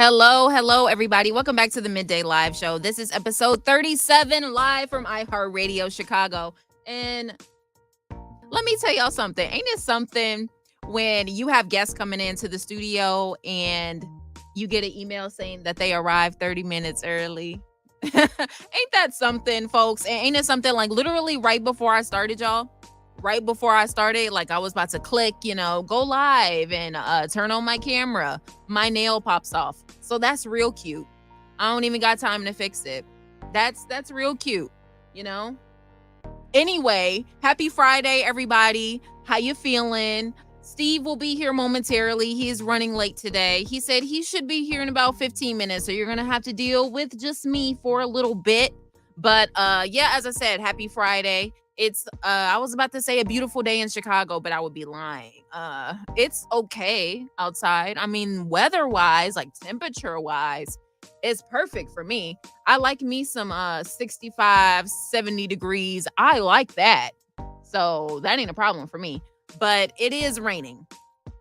Hello, everybody. Welcome back to the Midday Live Show. This is episode 37, live from iHeartRadio Chicago. And let me tell y'all something. Ain't it something when you have guests coming into the studio and you get an email saying that they arrived 30 minutes early? Ain't that something, folks? And ain't it something like literally right before I started, y'all? Right before I started, like I was about to click, go live and turn on my camera. My nail pops off. So that's real cute. I don't even got time to fix it. That's real cute, Anyway, happy Friday, everybody. How you feeling? Steve will be here momentarily. He is running late today. He said he should be here in about 15 minutes. So you're going to have to deal with just me for a little bit. But as I said, happy Friday. It's I was about to say a beautiful day in Chicago, but I would be lying. It's okay outside. I mean, weather-wise, like temperature-wise, it's perfect for me. I like me some 65, 70 degrees. I like that. So that ain't a problem for me. But it is raining.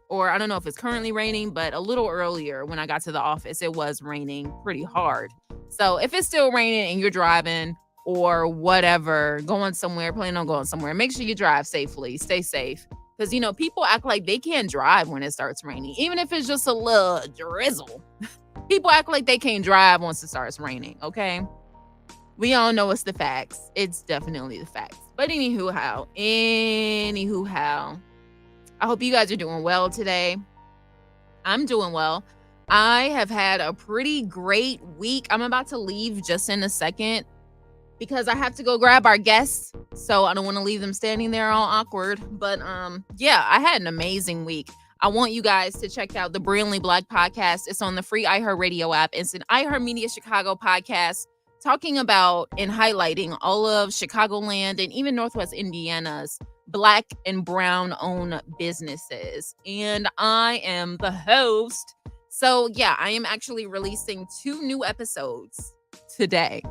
Or I don't know if it's currently raining, but a little earlier when I got to the office, it was raining pretty hard. So if it's still raining and you're driving or whatever, planning on going somewhere, make sure you drive safely, stay safe. Because, people act like they can't drive when it starts raining, even if it's just a little drizzle. People act like they can't drive once it starts raining, okay? We all know it's the facts. It's definitely the facts. But anywho how, I hope you guys are doing well today. I'm doing well. I have had a pretty great week. I'm about to leave just in a second because I have to go grab our guests. So I don't want to leave them standing there all awkward. But I had an amazing week. I want you guys to check out the Brilliantly Black podcast. It's on the free iHeartRadio app. It's an iHeartMedia Chicago podcast talking about and highlighting all of Chicagoland and even Northwest Indiana's Black and brown owned businesses. And I am the host. So I am actually releasing 2 new episodes today.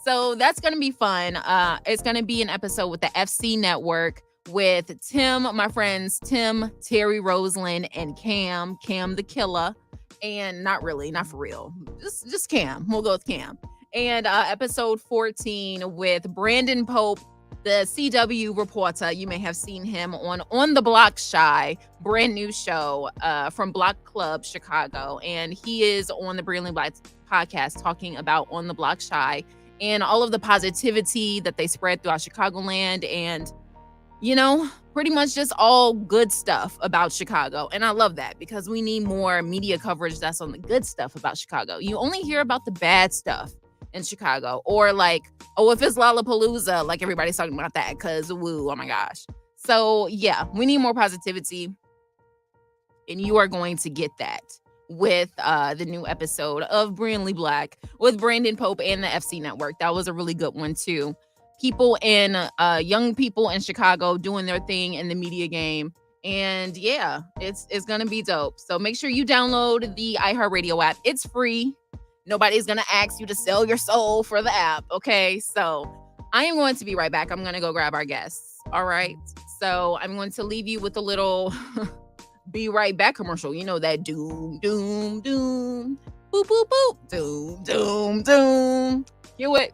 So that's going to be fun. It's going to be an episode with the FC Network with my friends Tim, Terry Roseland, and Cam the Killer. And not for real. Just Cam. We'll go with Cam. And episode 14 with Brandon Pope, the CW reporter. You may have seen him on the Block Shy, brand new show from Block Club Chicago. And he is on the Brilliantly Black podcast talking about On the Block Shy and all of the positivity that they spread throughout Chicagoland and, pretty much just all good stuff about Chicago. And I love that because we need more media coverage that's on the good stuff about Chicago. You only hear about the bad stuff in Chicago, or like, if it's Lollapalooza, like everybody's talking about that because woo, oh my gosh. So we need more positivity, and you are going to get that with the new episode of Brilliantly Black with Brandon Pope and the FC Network. That was a really good one too. People young people in Chicago doing their thing in the media game. And it's gonna be dope. So make sure you download the iHeartRadio app. It's free. Nobody's gonna ask you to sell your soul for the app. Okay, so I am going to be right back. I'm gonna go grab our guests. All right. So I'm going to leave you with a little be right back commercial. You know that doom, doom, doom, boop, boop, boop, doom, doom, doom. Hear it.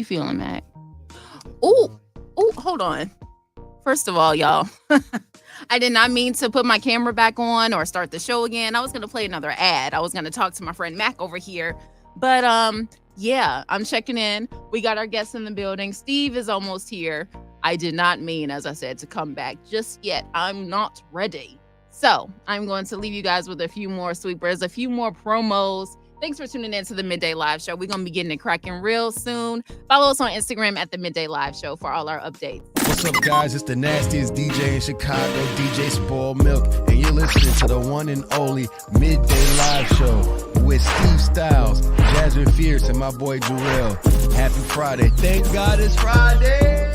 feeling, Mac? Oh, hold on. First of all, y'all, I did not mean to put my camera back on or start the show again. I was going to play another ad. I was going to talk to my friend Mac over here. But yeah, I'm checking in. We got our guests in the building. Steve is almost here. I did not mean, as I said, to come back just yet. I'm not ready. So I'm going to leave you guys with a few more sweepers, a few more promos. Thanks for tuning in to the Midday Live Show. We're going to be getting it cracking real soon. Follow us on Instagram at the Midday Live Show for all our updates. What's up, guys? It's the nastiest DJ in Chicago, DJ Spoiled Milk, and you're listening to the one and only Midday Live Show with Steve Stylez, Jasmine Fierce, and my boy Jarrell. Happy Friday. Thank God it's Friday.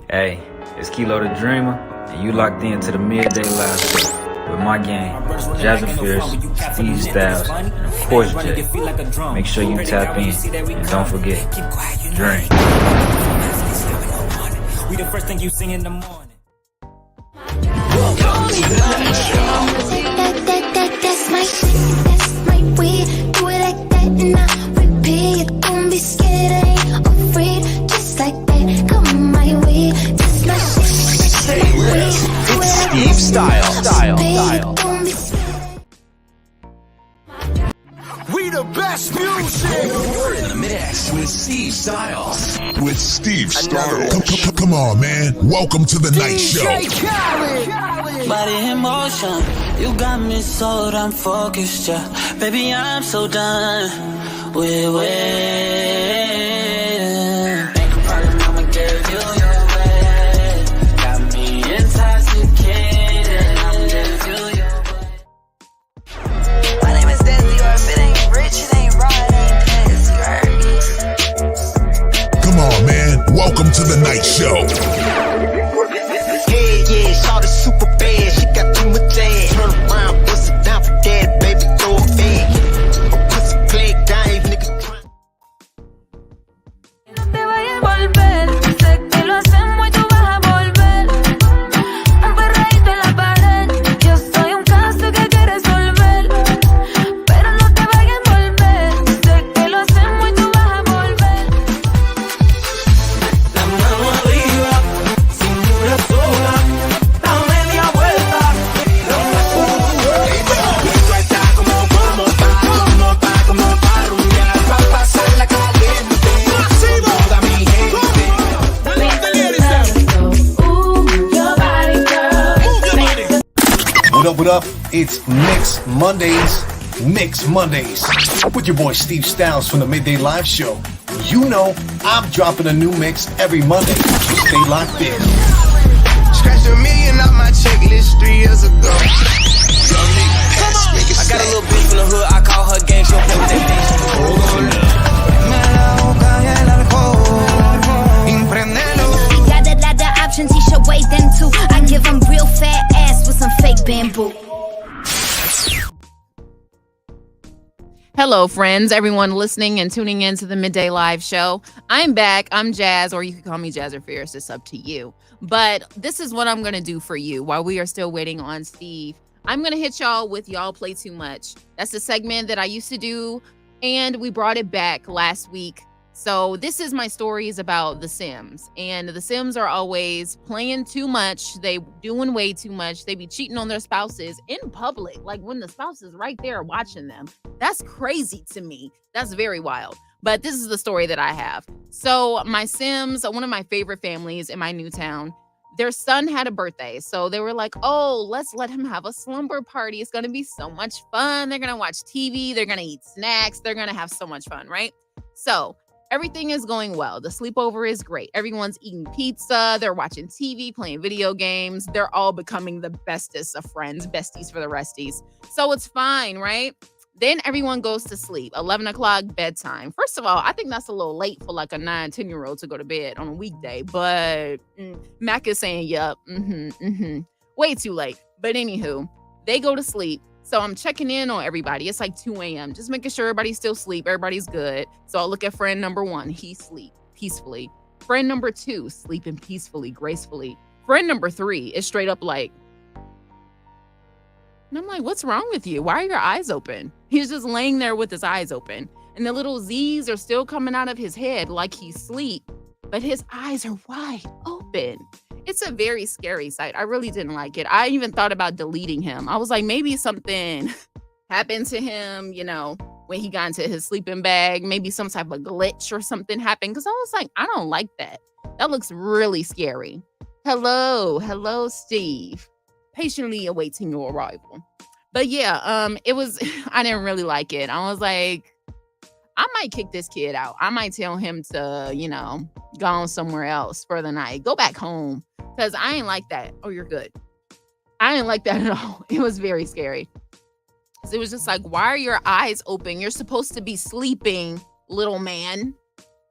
Hey, it's Kilo the Dreamer, and you locked into the Midday Live Show with my gang, Jasmine Fierce, Steve Stylez, and of course Jay. Make sure you tap in, and don't forget, drink. We the first thing you sing in the morning. Welcome to the night show. That's my shit, that's my way. Do it like that and I repeat. Don't be scared, I ain't afraid. Just like that, come my way. That's my shit, that's my way. It's Steve Stylez. Don't be scared. We the best music. You're in the mix with Steve Stylez. With Steve Stylez. Come on, man. Welcome to the night show. Body in motion, you got me sold, I'm focused, yeah. Baby, I'm so done with waiting. Ain't no problem, I'ma give you your way. Got me intoxicated, I'll give you your way. My name is Desi, or if it ain't rich, it ain't raw, it ain't this, you heard me. Come on, man. Welcome to the night show. Yeah, shawty super bad. She got too much ass. Turn around, bust it down for that, baby, throw it back. Pussy play game, nigga. No te vayas a volver, sé que lo hacemos y tú vas a volver. Un perreíto en la pared, yo soy un caso que hay que resolver. Pero no te vayas a volver, sé que lo hacemos y tú vas a volver. La mano arriba, cintura sola, da media vuelta. Esto está como pa' rumbear, pa' pasarla caliente. Toda mi gente. Your body, girl. What up? It's Mix Mondays with your boy Steve Stylez from the Midday Live Show. You know I'm dropping a new mix every Monday, so stay locked in. Scratched $1 million off my checklist 3 years ago. I got a little bitch from the hood, I call her gang, she'll play with that Got a lot of options, he should weigh them too. I give him real fat ass with some fake bamboo. Hello, friends, everyone listening and tuning in to the Midday Live Show. I'm back. I'm Jazz, or you can call me Jazz or Fierce. It's up to you. But this is what I'm going to do for you while we are still waiting on Steve. I'm going to hit y'all with Y'all Play Too Much. That's a segment that I used to do, and we brought it back last week. So this is my stories about The Sims. And The Sims are always playing too much. They doing way too much. They be cheating on their spouses in public, like when the spouse is right there watching them. That's crazy to me. That's very wild. But this is the story that I have. So my Sims, one of my favorite families in my new town, their son had a birthday. So they were like, oh, let's let him have a slumber party. It's going to be so much fun. They're going to watch TV. They're going to eat snacks. They're going to have so much fun, right? So everything is going well. The sleepover is great. Everyone's eating pizza. They're watching TV, playing video games. They're all becoming the bestest of friends, besties for the resties. So it's fine, right? Then everyone goes to sleep. 11 o'clock bedtime. First of all, I think that's a little late for like a 9, 10-year-old to go to bed on a weekday. But Mac is saying, yup, way too late. But anywho, they go to sleep. So I'm checking in on everybody. It's like 2 a.m. Just making sure everybody's still asleep. Everybody's good. So I'll look at friend number 1. He sleep peacefully. Friend number 2, sleeping peacefully, gracefully. Friend number 3 is straight up like, and I'm like, what's wrong with you? Why are your eyes open? He's just laying there with his eyes open. and the little Z's are still coming out of his head like he's asleep, but his eyes are wide open. It's a very scary sight. I really didn't like it. I even thought about deleting him. I was like, maybe something happened to him, you know, when he got into his sleeping bag. Maybe some type of glitch or something happened, because I was like, I don't like that. That looks really scary. Hello, Steve. Patiently awaiting your arrival. But yeah, it was, I didn't really like it. I was like, I might kick this kid out. I might tell him to, you know, go on somewhere else for the night. Go back home. Because I ain't like that. Oh, you're good. I didn't like that at all. It was very scary. It was just like, why are your eyes open? You're supposed to be sleeping, little man.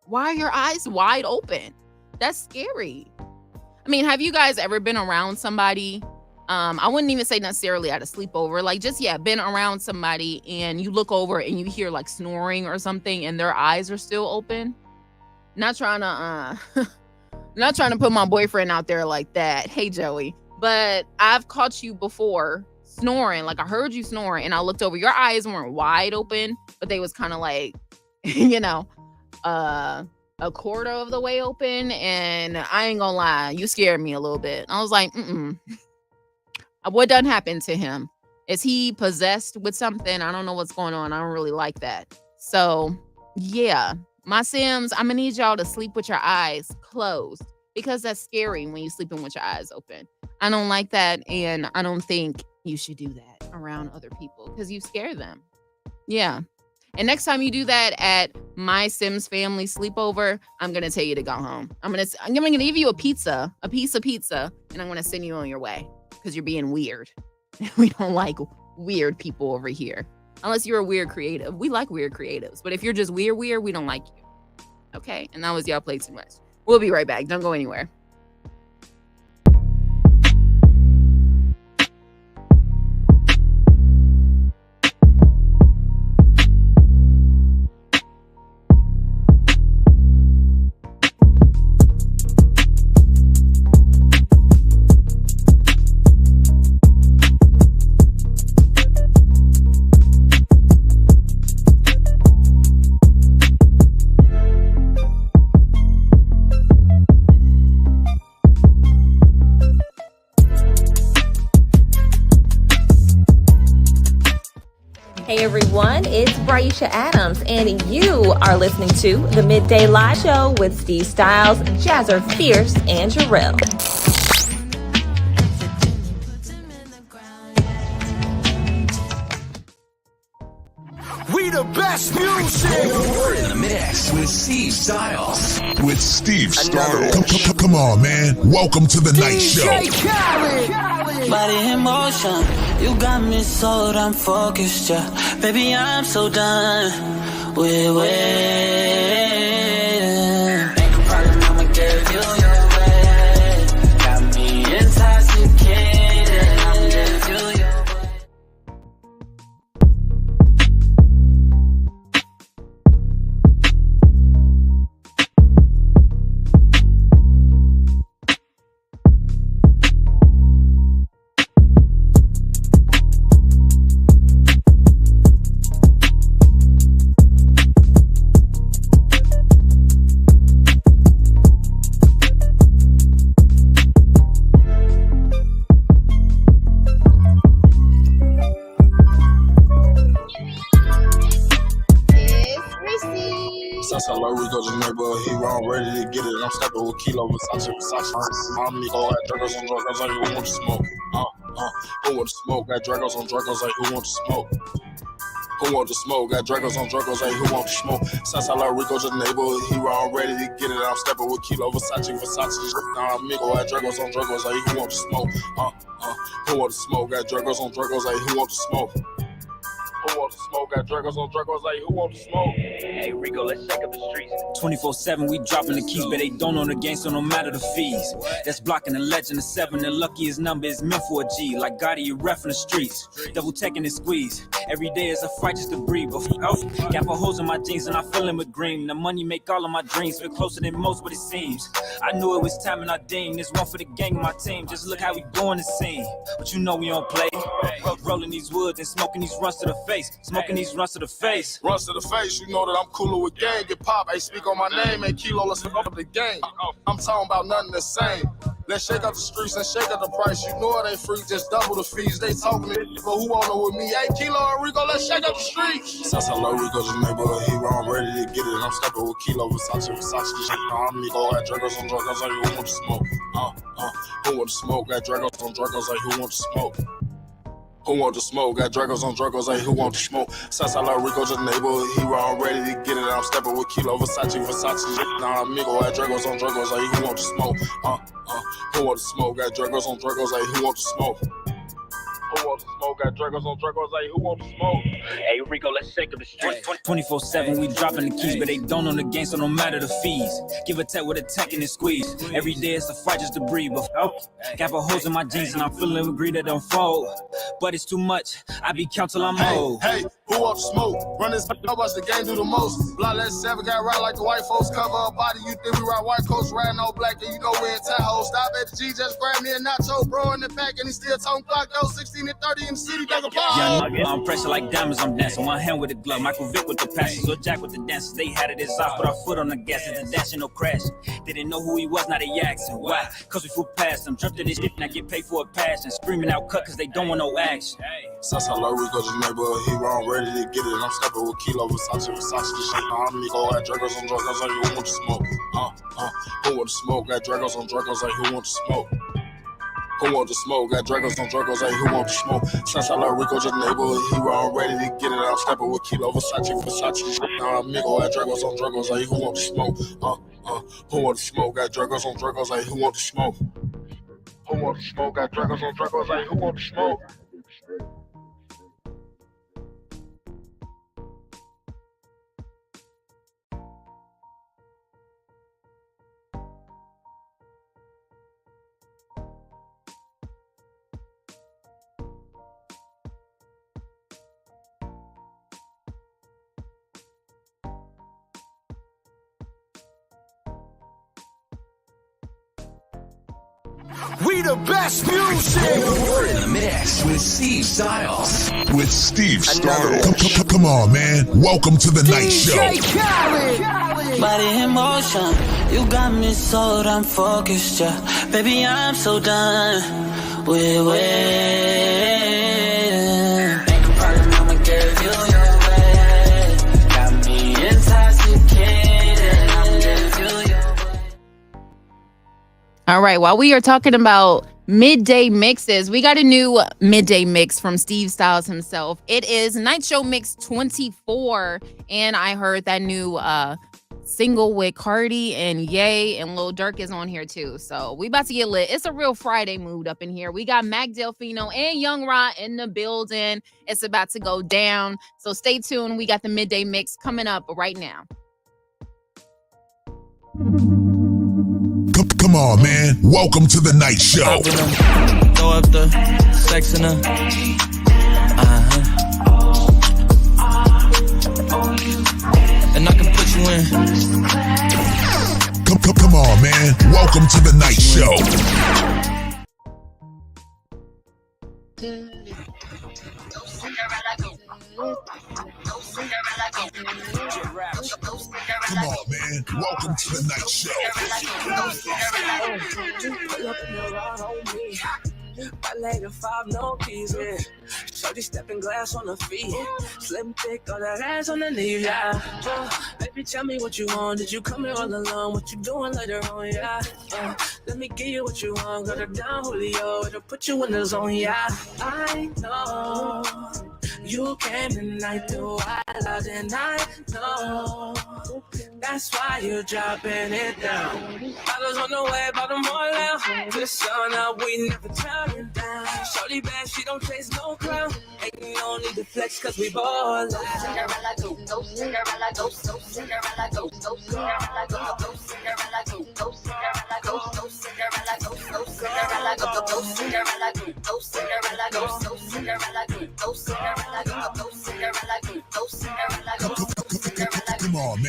Why are your eyes wide open? That's scary. I mean, have you guys ever been around somebody? I wouldn't even say necessarily at a sleepover, like just, been around somebody and you look over and you hear like snoring or something and their eyes are still open. Not trying to put my boyfriend out there like that. Hey, Joey, but I've caught you before snoring. Like I heard you snoring and I looked over, your eyes weren't wide open, but they was kind of like, you know, a quarter of the way open. And I ain't gonna lie, you scared me a little bit. I was like, what done happened to him? Is he possessed with something? I don't know what's going on. I don't really like that. So yeah, my Sims, I'm gonna need y'all to sleep with your eyes closed, because that's scary when you're sleeping with your eyes open. I don't like that, and I don't think you should do that around other people because you scare them. Yeah. And next time you do that at my Sims family sleepover, I'm gonna tell you to go home. I'm gonna give you a piece of pizza, and I'm gonna send you on your way because you're being weird. We don't like weird people over here. Unless you're a weird creative. We like weird creatives. But if you're just weird, we don't like you. Okay? And that was Y'all Played Too Much. We'll be right back. Don't go anywhere. Hey everyone, it's Braisha Adams, and you are listening to the Midday Live Show with Steve Stylez, Jazzer Fierce, and Jarrell. We the best music. We're in the mix with Steve Stylez. With Steve Stylez. Come on, man. Welcome to the night show. Body in motion, you got me sold, I'm focused, yeah. Baby, I'm so done with waiting. Ain't no problem, I'ma give you your way. Got me intoxicated, I'ma give you your way. He wrong, ready to get it. I'm stepping with Kilo, Versace. I'm Miko, got Dragos on Dragos, like who want to smoke? Who want to smoke? Got Dragos on Dragos, like who want to smoke? Who want to smoke? Got Dragos on Dragos, like who want to smoke? Southside Rico, just neighborhood hero, I'm ready to get it. I'm stepping with Kilo, Versace. I'm Miko, got Dragos on Dragos, like who want to smoke? Who want to smoke? Got Dragos on Dragos, like who want to smoke? Who want to smoke? Got Dragos on Dragos, like who want to smoke? Hey Rico, let's shake up the streets. 24/7, we dropping the keys, but they don't own the game, so no matter the fees. That's blocking the legend of 7. The luckiest number is meant for a G. Like Gotti, you ref in the streets. Double checking the squeeze. Every day is a fight just to breathe. Got for holes in my jeans and I fill them with green. The money make all of my dreams feel closer than most, but it seems. I knew it was time and I deemed this one for the gang of my team. Just look how we doing the scene. But you know we don't play. Rolling these woods and smoking these runs to the face. Smoking these runs to the face. Runs to the face, you know that I'm cooler with gang. Get pop, hey, speak on my name, hey, Kilo, let's fuck up the game. I'm talking about nothing the same. Let's shake up the streets and shake up the price. You know it ain't free, just double the fees. They talking to me, but who wanna with me? Hey, Kilo and Rico, let's shake up the streets. Southside Rico's the neighborhood hero, I'm ready to get it. I'm stepping with Kilo, Versace, I'm Nico, got Dragos on Dragos, like who want to smoke? Who want to smoke? Got Dragos on Dragos, like who want to smoke? Who want to smoke? Got Dragos on Dragos, hey, who want to smoke? Southside Rico's the neighborhood hero, I'm ready to get it. I'm stepping with Kilo, Versace, amigo, got Dragos on Dragos, hey, who want to smoke? Who want to smoke? Got Dragos on Dragos, hey, who want to smoke? Who want to smoke? Got Dragos on Dragos, hey, who want to smoke? Hey, Rico, let's shake up the street. 24/7, we dropping the keys, but they don't on the game, so no matter the fees. Give a tech with a tech and squeeze. Every day it's a fight just to breathe. But got for holes in my jeans and I'm feeling with greed that don't fold. But it's too much, I be count till I'm old. Hey, who want to smoke? Run this, I watch the game do the most. Blood less 7 got right like the white folks. Cover a body, you think we ride white coats, riding all black, and you know we in Tahoe. Stop at the G, just grab me a nacho, bro, in the back, and he still talking clock, though, 16 and 30 in the city, back apart. I'm pressure like diamonds, I'm dancing. One hand with the glove, Michael Vick with the passes, or Jack with the dancers. They had it as off, put our foot on the gas, it's a dash, no crash. Didn't know who he was, now they asking. Why? Cause we flew past them, jumped in this shit, and I get paid for a passion. Screaming out cut cause they don't want no action. Southside Rico's the neighborhood hero, I'm ready to get it. I'm stepping with Kilo, Versace, I'm Nico, got Dragos on Dragos, like who want to smoke? Who want to smoke? Got Dragos on Dragos, like who want to smoke? Who want to smoke? Got Dragos on Dragos, hey, who want to smoke? Southside Rico's the neighborhood hero, I'm ready to get it. I'm stepping with Kilo, Versace, I'm Nico, got Dragos on Dragos, hey, who want to smoke? Who want to smoke? Got Dragos on Dragos, hey, who want to smoke? Who want to smoke? Got Dragos on Dragos, hey, who want to smoke? We the best music. You're in the mix with Steve Stylez. With Steve Stylez. Come on, man. Welcome to the night show. Body in motion, you got me sold, I'm focused, yeah. Baby, I'm so done with waiting. Ain't no problem, I'ma give you your way. Got me intoxicated, I'ma give you your way. All right, while we are talking about midday mixes, we got a new midday mix from Steve Stylez himself. It is Night Show Mix 24, and I heard that new single with Cardi and Ye and Lil Durk is on here too. So we about to get lit. It's a real Friday mood up in here. We got Mack Delfino and Young Ra in the building. It's about to go down. So stay tuned. We got the midday mix coming up right now. Come on, man. Welcome to the night show. Throw up the sex in her. And I can put you in. Come on, man. Welcome to the night show. Come on, man. Welcome to the night show. My leg and 5 no keys, yeah. Shorty stepping glass on her feet. Slim thick, all that ass on the knee, yeah. Baby, tell me what you want. Did you come here all alone? What you doing later on, yeah. Let me give you what you want. Got her down, Julio. It'll put you in the zone, yeah. I know you came tonight to wild out, and I know that's why you're dropping it down. Bottles on the way, bottom all out. This sun out, we never turning down. Shorty bad, she don't chase no clown. Ain't no need to flex, cause we ball out. Cinderella go, go, Cinderella go, so Cinderella go, so Cinderella go, go, Cinderella go, go, Cinderella go, so Cinderella go, so Cinderella go, go, Cinderella go, go, Cinderella go, so Cinderella go, go, Cinderella go, go,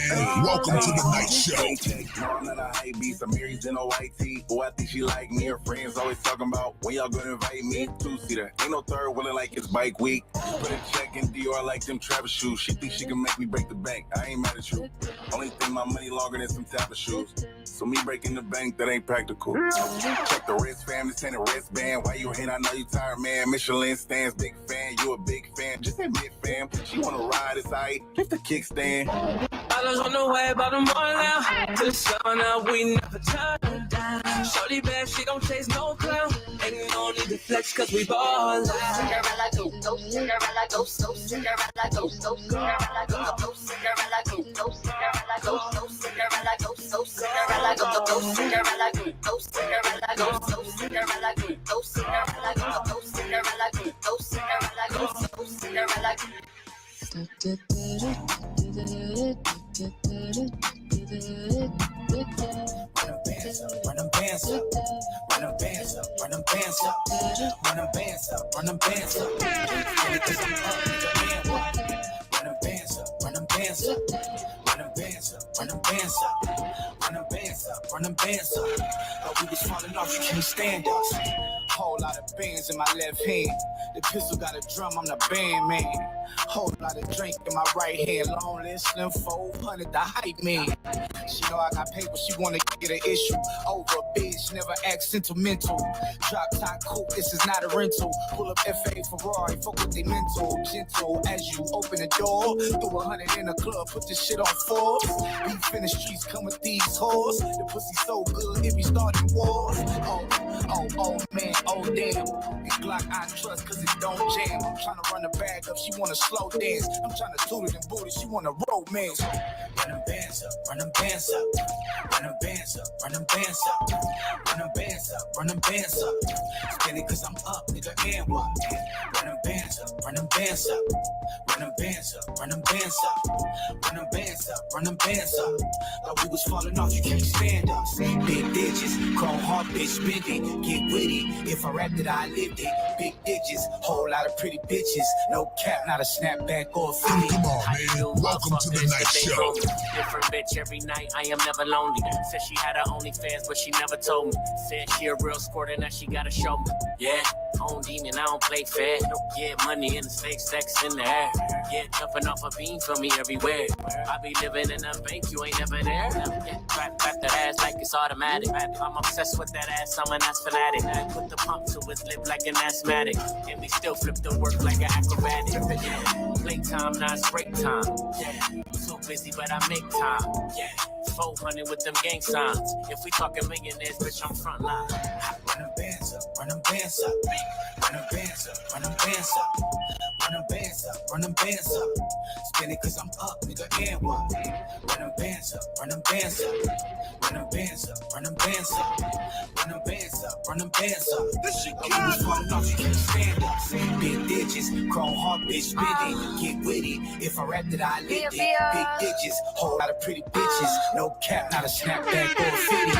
man. Welcome to the night show. No, I'm not a hype beast. I'm married in a white tee. Oh, I think she like me. Her friends always talking about when y'all gonna invite me. Two-seater. Ain't no third wheeling like it's bike week. Put a check in Dior like them Travis shoes. She thinks she can make me break the bank. I ain't mad at you. Only thing my money longer than some type of shoes. So me breaking the bank, that ain't practical. Check the wrist, fam. This ain't a wristband. Why you hate? I know you tired, man. Michelin stands, big fan. You a big fan. Just admit, fam. She wanna ride, it's aight. Lift the kickstand. I was on the way about the morning now. To the sun up, we never turn down. Shorty bad, she don't chase no clown. And you don't need to flex cause we ball out. Cinderella go, go, Cinderella go, so Cinderella go, so Cinderella go, go, Cinderella go, so Cinderella go, so Cinderella go, so Cinderella go, go, Cinderella go, go, Cinderella go, so Cinderella go, go, Cinderella go, go, Cinderella go, go, Cinderella go, so Cinderella go. Run them bands up, run them bands up, run them bands up, run them bands up, run them bands up, run them bands up. Cause I'm up, nigga, man, what? Run them bands up, run them bands up, run them bands up, run them bands up, run them bands up, run them bands up. But we was falling off, you can't stand us. Whole lot of bands in my left hand. The pistol got a drum, I'm the band man. Whole lot of drink in my right hand. Long list, slim 400, the hype man. She know I got paper, she wanna get an issue. Over a bitch, never act sentimental. Drop top coupe, this is not a rental. Pull up FA Ferrari, fuck with they mental. Gentle as you open the door. Throw 100 in the club, put this shit on fours. Beef in the streets, come with these whores. The pussy so good, it be starting wars. Oh man, oh damn. This Glock I trust cause it don't jam. I'm trying to run the bag up, she wanna slow dance. I'm trying to toot it and boot it, she wanna romance. Run them bands up, run them bands up. Run them bands up, run them bands up. Run them bands up, run them bands up. Spin it cause I'm up, nigga, and what? Run them bands up, run them bands up. Run them bands up, run them bands up. Run them bands up, run them bands up. Like we was falling off, you can't stand us. Big digits, chrome heart, bitch, spin it. Get with it, if I rapped it, I lived it. Big digits, whole lot of pretty bitches. No cap, not a snapback or a fitty. Come on, man. Welcome to the night show. Different bitch every night, I am never lonely. Said she had her OnlyFans, but she never told me. Said she a real squirter, now she gotta show me. Yeah, own demon, I don't play fair. Yeah, money in the safe, sex in the air. Yeah, jumping off a beam for me everywhere. I be living in a bank, you ain't never there. Yeah, clap that ass like it's automatic. I'm obsessed with that ass, I'm an ass fanatic. Put the pump to his lip like an asthmatic. And we still flip the work like an acrobatic. Yeah, playtime, now it's break time. Yeah, too busy, but I make time. Yeah, 400 with them gang signs. If we talking millionaires, bitch, I'm front line. Run them bands up, run them bands up. Run them bands up, run them bands up. Run them bands up, run them bands up. Spin it cause I'm up, nigga, and what? Run them bands up, run them bands up. Run them bands up, run them bands up. Run them bands up, run them bands up. This shit was falling off, you can't stand up. Big digits, chrome heart, bitch, spin it. Get with it, if I rapped it, I lived it. Big digits, whole lot of pretty bitches. No cap, not a snapback or a fitty.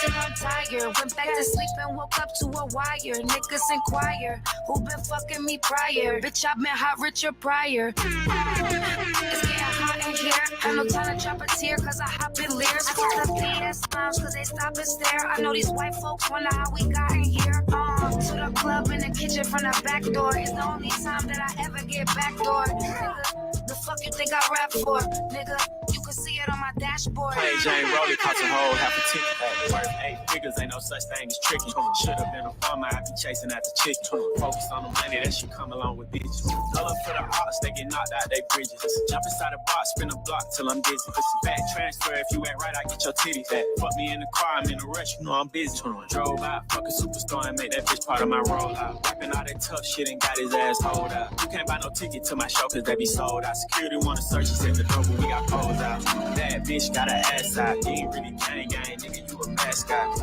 I'm tired, went back to sleep and woke up to a wire. Niggas inquire, who been fucking me prior? Bitch, I've been hot, Richard Pryor. It's getting hot in here, had no time to drop a tear, cause I hop in leers. I got the BS smiles, cause they stop and stare. I know these white folks wonder how we got in here. To the club in the kitchen from the back door. It's the only time that I ever get backdoor. Nigga, the fuck you think I rap for? Nigga, you can see it on my dashboard. Plain Jane Rollie caught a hole, half a ticket. Worth 8 figures, ain't no such thing as tricky. Should've been a farmer, I be chasing after chicken. Focus on the money, that shit come along with bitches. All up for the arts, they get knocked out they bridges. Jump inside a box, spin a block till I'm dizzy. It's a back transfer, if you ain't right, I get your titties back. Fuck me in the car, I'm in a rush, you know I'm busy. Drove out, fuck a superstar and make that bitch part of my rollout. Rapping all that tough shit and got his ass hold out. You can't buy no ticket to my show cause they be sold out. Security wanna search, he said the door, but we got poles out. That bitch got her ass out. You ain't really gang, nigga, you a mascot.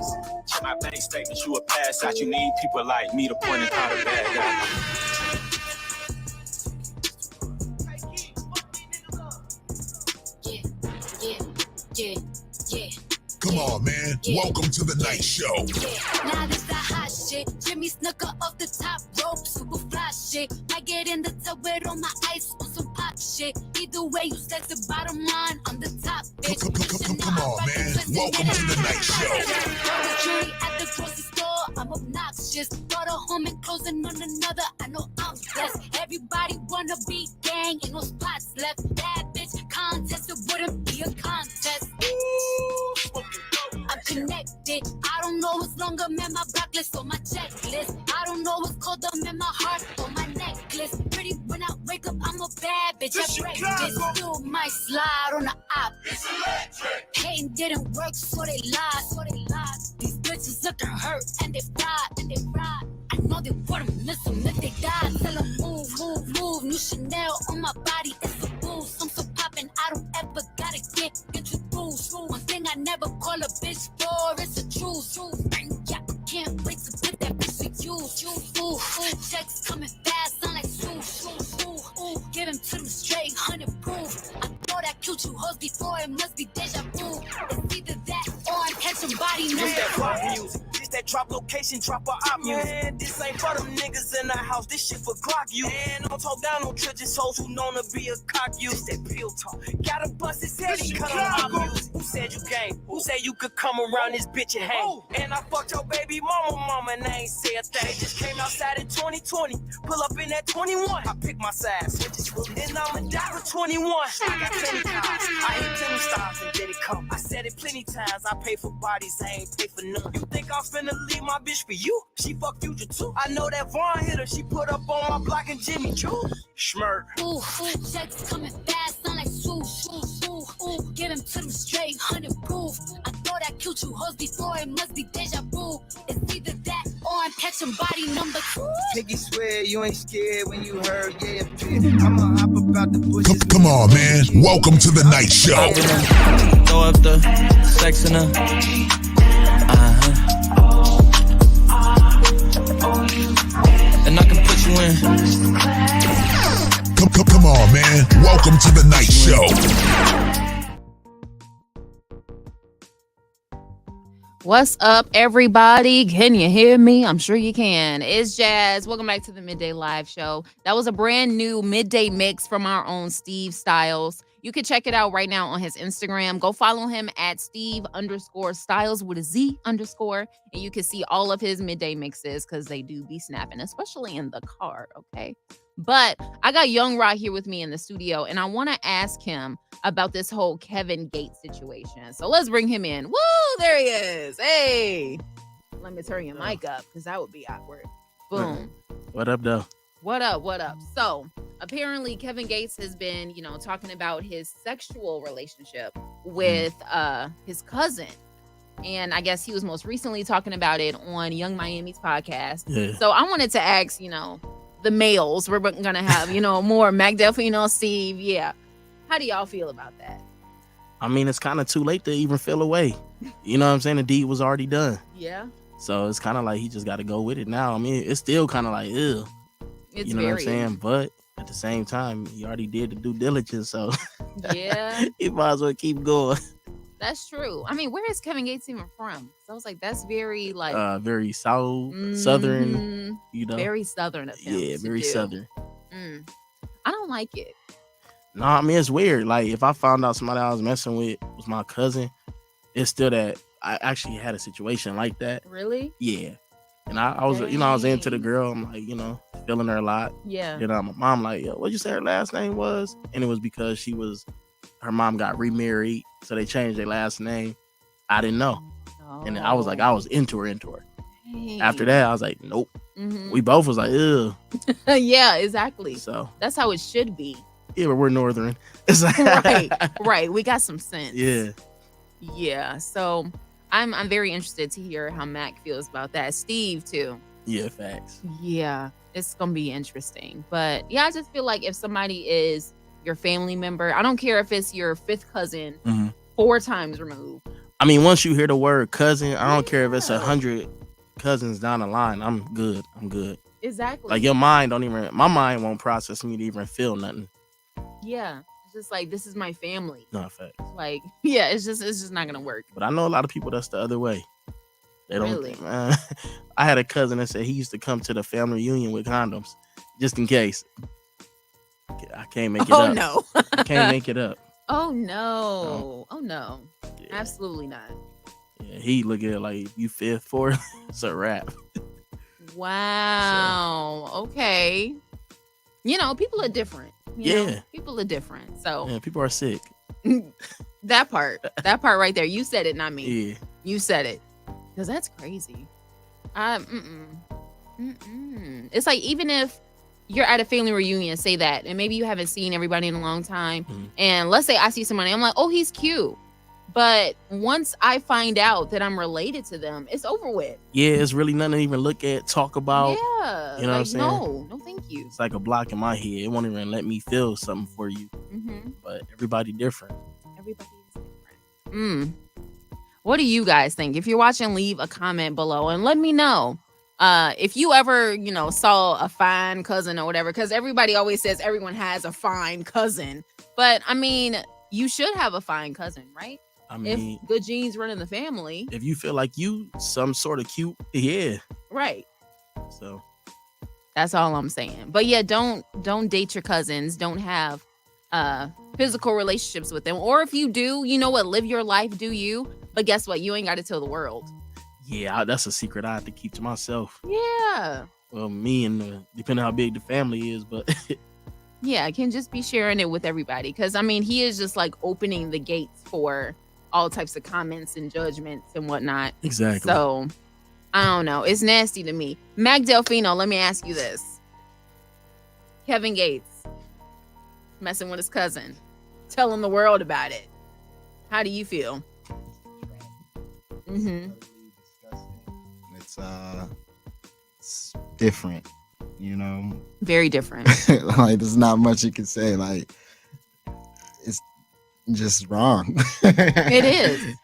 Check my bank statements, you a pass out. You need people like me to point and call the bad guy. Yeah. Come on, man. Welcome to the night show. Now this the hot shit. Jimmy Snooker off the top rope, super fly shit. I get in the tub with all my ice on some hot shit. Either way, you set the bottom line. I'm the top bitch. Come on, man. Welcome to the night show. Jury at the grocery store, I'm obnoxious. Brought a home and closing on another. I know I'm blessed. Everybody wanna be gang, ain't no spots left. Bad bitch contest, it wouldn't be a contest. I'm connected. I don't know what's longer, man. My block list on my checklist. I don't know what's colder, man. My heart on my necklace. Pretty when I wake up, I'm a bad bitch. I breakfast. Still might slide on the op. Hating didn't work, so they lied. These bitches looking hurt and they fried. I know they wouldn't miss them if they died. Tell them move. New Chanel on my body, it's a boost. I'm so poppin', I don't ever gotta get introduced. One thing I never call a bitch for, it's a truth. Yeah, I can't wait to put that bitch to use. Checks coming fast, sound like ooh. Give him to them straight, 100 proof. I thought I killed you hoes before, it must be deja vu. It's either that or I'm catching body number. This that rock music. This that drop location, drop a op music. Man, this ain't for them niggas in the house. This shit for Glock you. Man, don't talk down on churches hoes who known to be a cock you. This that pill talk. Gotta bust his head, he cut on my music. Who said you game? Who said you could come around this bitch and hang? And I fucked your baby mama, and I ain't say a thing. Just came outside in 2020. Pull up in that 21. I pick my size. And I'ma die for 21. I got plenty cars. I hit plenty stars and then it come. I said it plenty times. I pay for bodies, I ain't pay for none. You think I'm finna leave my bitch for you? She fuck you too. I know that Vaughn hit her. She put up on my block and Jimmy Choo. Schmirk. Ooh, checks coming fast, sound like ooh. Give him to them straight, 100 proof. I thought I killed you hoes before, it must be deja vu. It's either that or I'm catching body number 2. Piggy swear you ain't scared when you heard yeah bitch. I'ma hop about the bushes. Come on, man. Welcome to the night show. Throw up the sex in her. And I can put you in. Come on, man. Welcome to the night show. What's up, everybody? Can you hear me? I'm sure you can. It's Jazz. Welcome back to the Midday Live Show. That was a brand new midday mix from our own Steve Stylez. You can check it out right now on his Instagram. Go follow him at Steve_Stylez with a Z_. And you can see all of his midday mixes because they do be snapping, especially in the car, okay? But I got Young Rod here with me in the studio, and I want to ask him about this whole Kevin Gates situation. So let's bring him in. Woo, there he is. Hey, let me turn your mic up because that would be awkward. Boom. What up, though? What up? So apparently Kevin Gates has been, talking about his sexual relationship with his cousin. And I guess he was most recently talking about it on Young Miami's podcast. Yeah. So I wanted to ask, the males, we're going to have, more Mack Delfino, Steve. Yeah. How do y'all feel about that? I mean, it's kind of too late to even feel away. You know what I'm saying? The deed was already done. Yeah. So it's kind of like he just got to go with it now. I mean, it's still kind of like, ew. It's you know what I'm saying? But at the same time, he already did the due diligence. So yeah, he might as well keep going. That's true. I mean, where is Kevin Gates even from? So I was like, that's very very southern, very southern of him. Yeah, very southern. I don't like it. No, I mean, it's weird. Like, if I found out somebody I was messing with was my cousin, it's still that I actually had a situation like that. Really? Yeah. And I was, I was into the girl. I'm like, feeling her a lot. Yeah. Then my mom like, yo, what'd you say her last name was? And it was because her mom got remarried, so they changed their last name. I didn't know. Oh. And I was like, I was into her. Dang. After that, I was like, nope. Mm-hmm. We both was like, ew. Yeah, exactly. So that's how it should be. Yeah, but we're northern. Right. We got some sense. Yeah. So I'm very interested to hear how Mac feels about that. Steve too. Yeah, facts. Yeah, it's gonna be interesting. But yeah, I just feel like if somebody is your family member, I don't care if it's your fifth cousin, 4 times removed. I mean, once you hear the word cousin, I don't care if it's 100 cousins down the line. I'm good. Exactly. Like my mind won't process me to even feel nothing. Yeah. It's just like, this is my family. No, fact. Like, yeah, it's just not gonna work. But I know a lot of people that's the other way. They don't really? Think, man. I had a cousin that said he used to come to the family reunion with condoms, just in case. I can't make it Oh up. no. I can't make it up. Oh no. Oh no. Absolutely not. Yeah, he look at it like if you fifth, fourth, it's a wrap. Wow. Okay. People are different. People are different. So Yeah, people are sick. that part right there. You said it, not me. Yeah. You said it. Because that's crazy. It's like, even if you're at a family reunion, say that, and maybe you haven't seen everybody in a long time, and let's say I see somebody, I'm like, oh, he's cute. But once I find out that I'm related to them, it's over with. Yeah, it's really nothing to even look at, talk about. Yeah. You know what I'm saying? No, thank you. It's like a block in my head. It won't even let me feel something for you. But everybody different. Everybody is different. What do you guys think? If you're watching, leave a comment below and let me know. If you ever, saw a fine cousin or whatever, because everybody always says everyone has a fine cousin. But I mean, you should have a fine cousin, right? I mean, if good genes run in the family. If you feel like you some sort of cute, yeah. Right. So that's all I'm saying. But yeah, don't date your cousins. Don't have physical relationships with them. Or if you do, you know what, live your life, do you? But guess what? You ain't got to tell the world. Yeah, that's a secret I have to keep to myself. Yeah. Well, me and depending how big the family is, but yeah, I can just be sharing it with everybody. Because I mean, he is just like opening the gates for all types of comments and judgments and whatnot. Exactly. So I don't know. It's nasty to me. Mack Delfino, let me ask you this. Kevin Gates messing with his cousin, telling the world about it. How do you feel? It's different, Very different. Like, there's not much you can say. Like, it's just wrong. It is.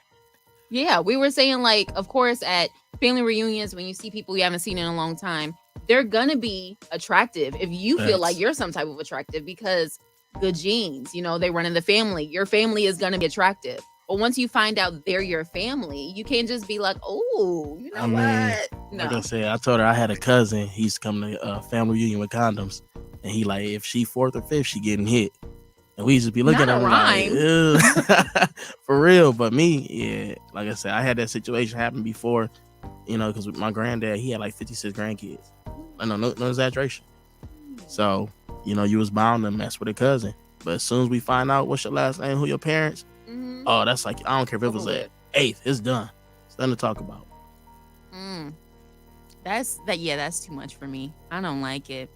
Yeah, we were saying, like, of course, at family reunions, when you see people you haven't seen in a long time, they're gonna be attractive if you feel like you're some type of attractive, because good genes, they run in the family. Your family is gonna be attractive. But once you find out they're your family, you can't just be like, oh, what? No. Like I said, I told her I had a cousin. He used to come to a family reunion with condoms. And he like, if she fourth or fifth, she getting hit. And we used to be looking at her like, for real. But me, yeah, like I said, I had that situation happen before, because with my granddad, he had like 56 grandkids. I know, no exaggeration. So, you was bound to mess with a cousin. But as soon as we find out what's your last name, who your parents, oh, that's like, I don't care if it was at 8th, it's done. It's done to talk about. That's too much for me. I don't like it.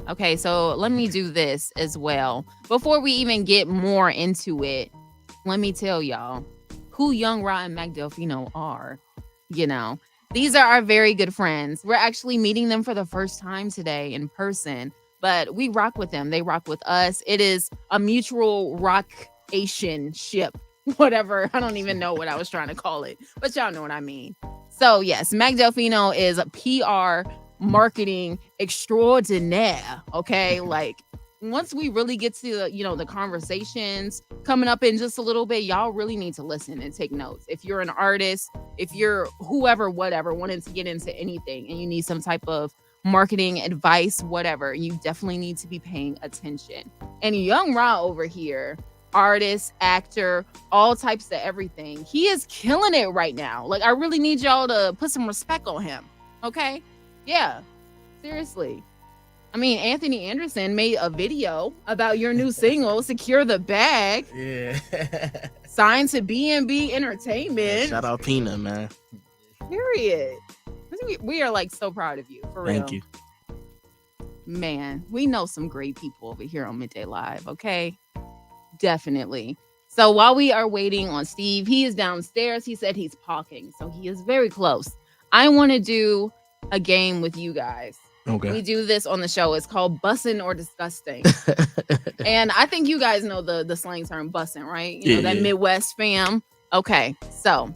Okay, so let me do this as well. Before we even get more into it, let me tell y'all who Young Ra and Mack Delfino are. These are our very good friends. We're actually meeting them for the first time today in person, but we rock with them. They rock with us. It is a mutual rock-ation ship, whatever. I don't even know what I was trying to call it, but y'all know what I mean. So yes, Mack Delfino is a PR marketing extraordinaire. Okay, like once we really get to the conversations coming up in just a little bit, y'all really need to listen and take notes. If you're an artist, if you're whoever, whatever, wanting to get into anything and you need some type of marketing advice, whatever, you definitely need to be paying attention. And Young Ra over here, artist, actor, all types of everything, he is killing it right now. Like, I really need y'all to put some respect on him. Okay? Yeah, seriously. I mean, Anthony Anderson made a video about your new single, Secure the Bag. Yeah. Signed to B&B Entertainment. Shout out Peanut, man. Period. We are like so proud of you, for real. Thank you. Man, we know some great people over here on Midday Live, okay? Definitely. So while we are waiting on Steve, he is downstairs. He said he's parking, so he is very close. I want to do a game with you guys. Okay. We do this on the show. It's called Bussin' or Disgusting. And I think you guys know the slang term bussin', right? That Midwest fam. Okay, so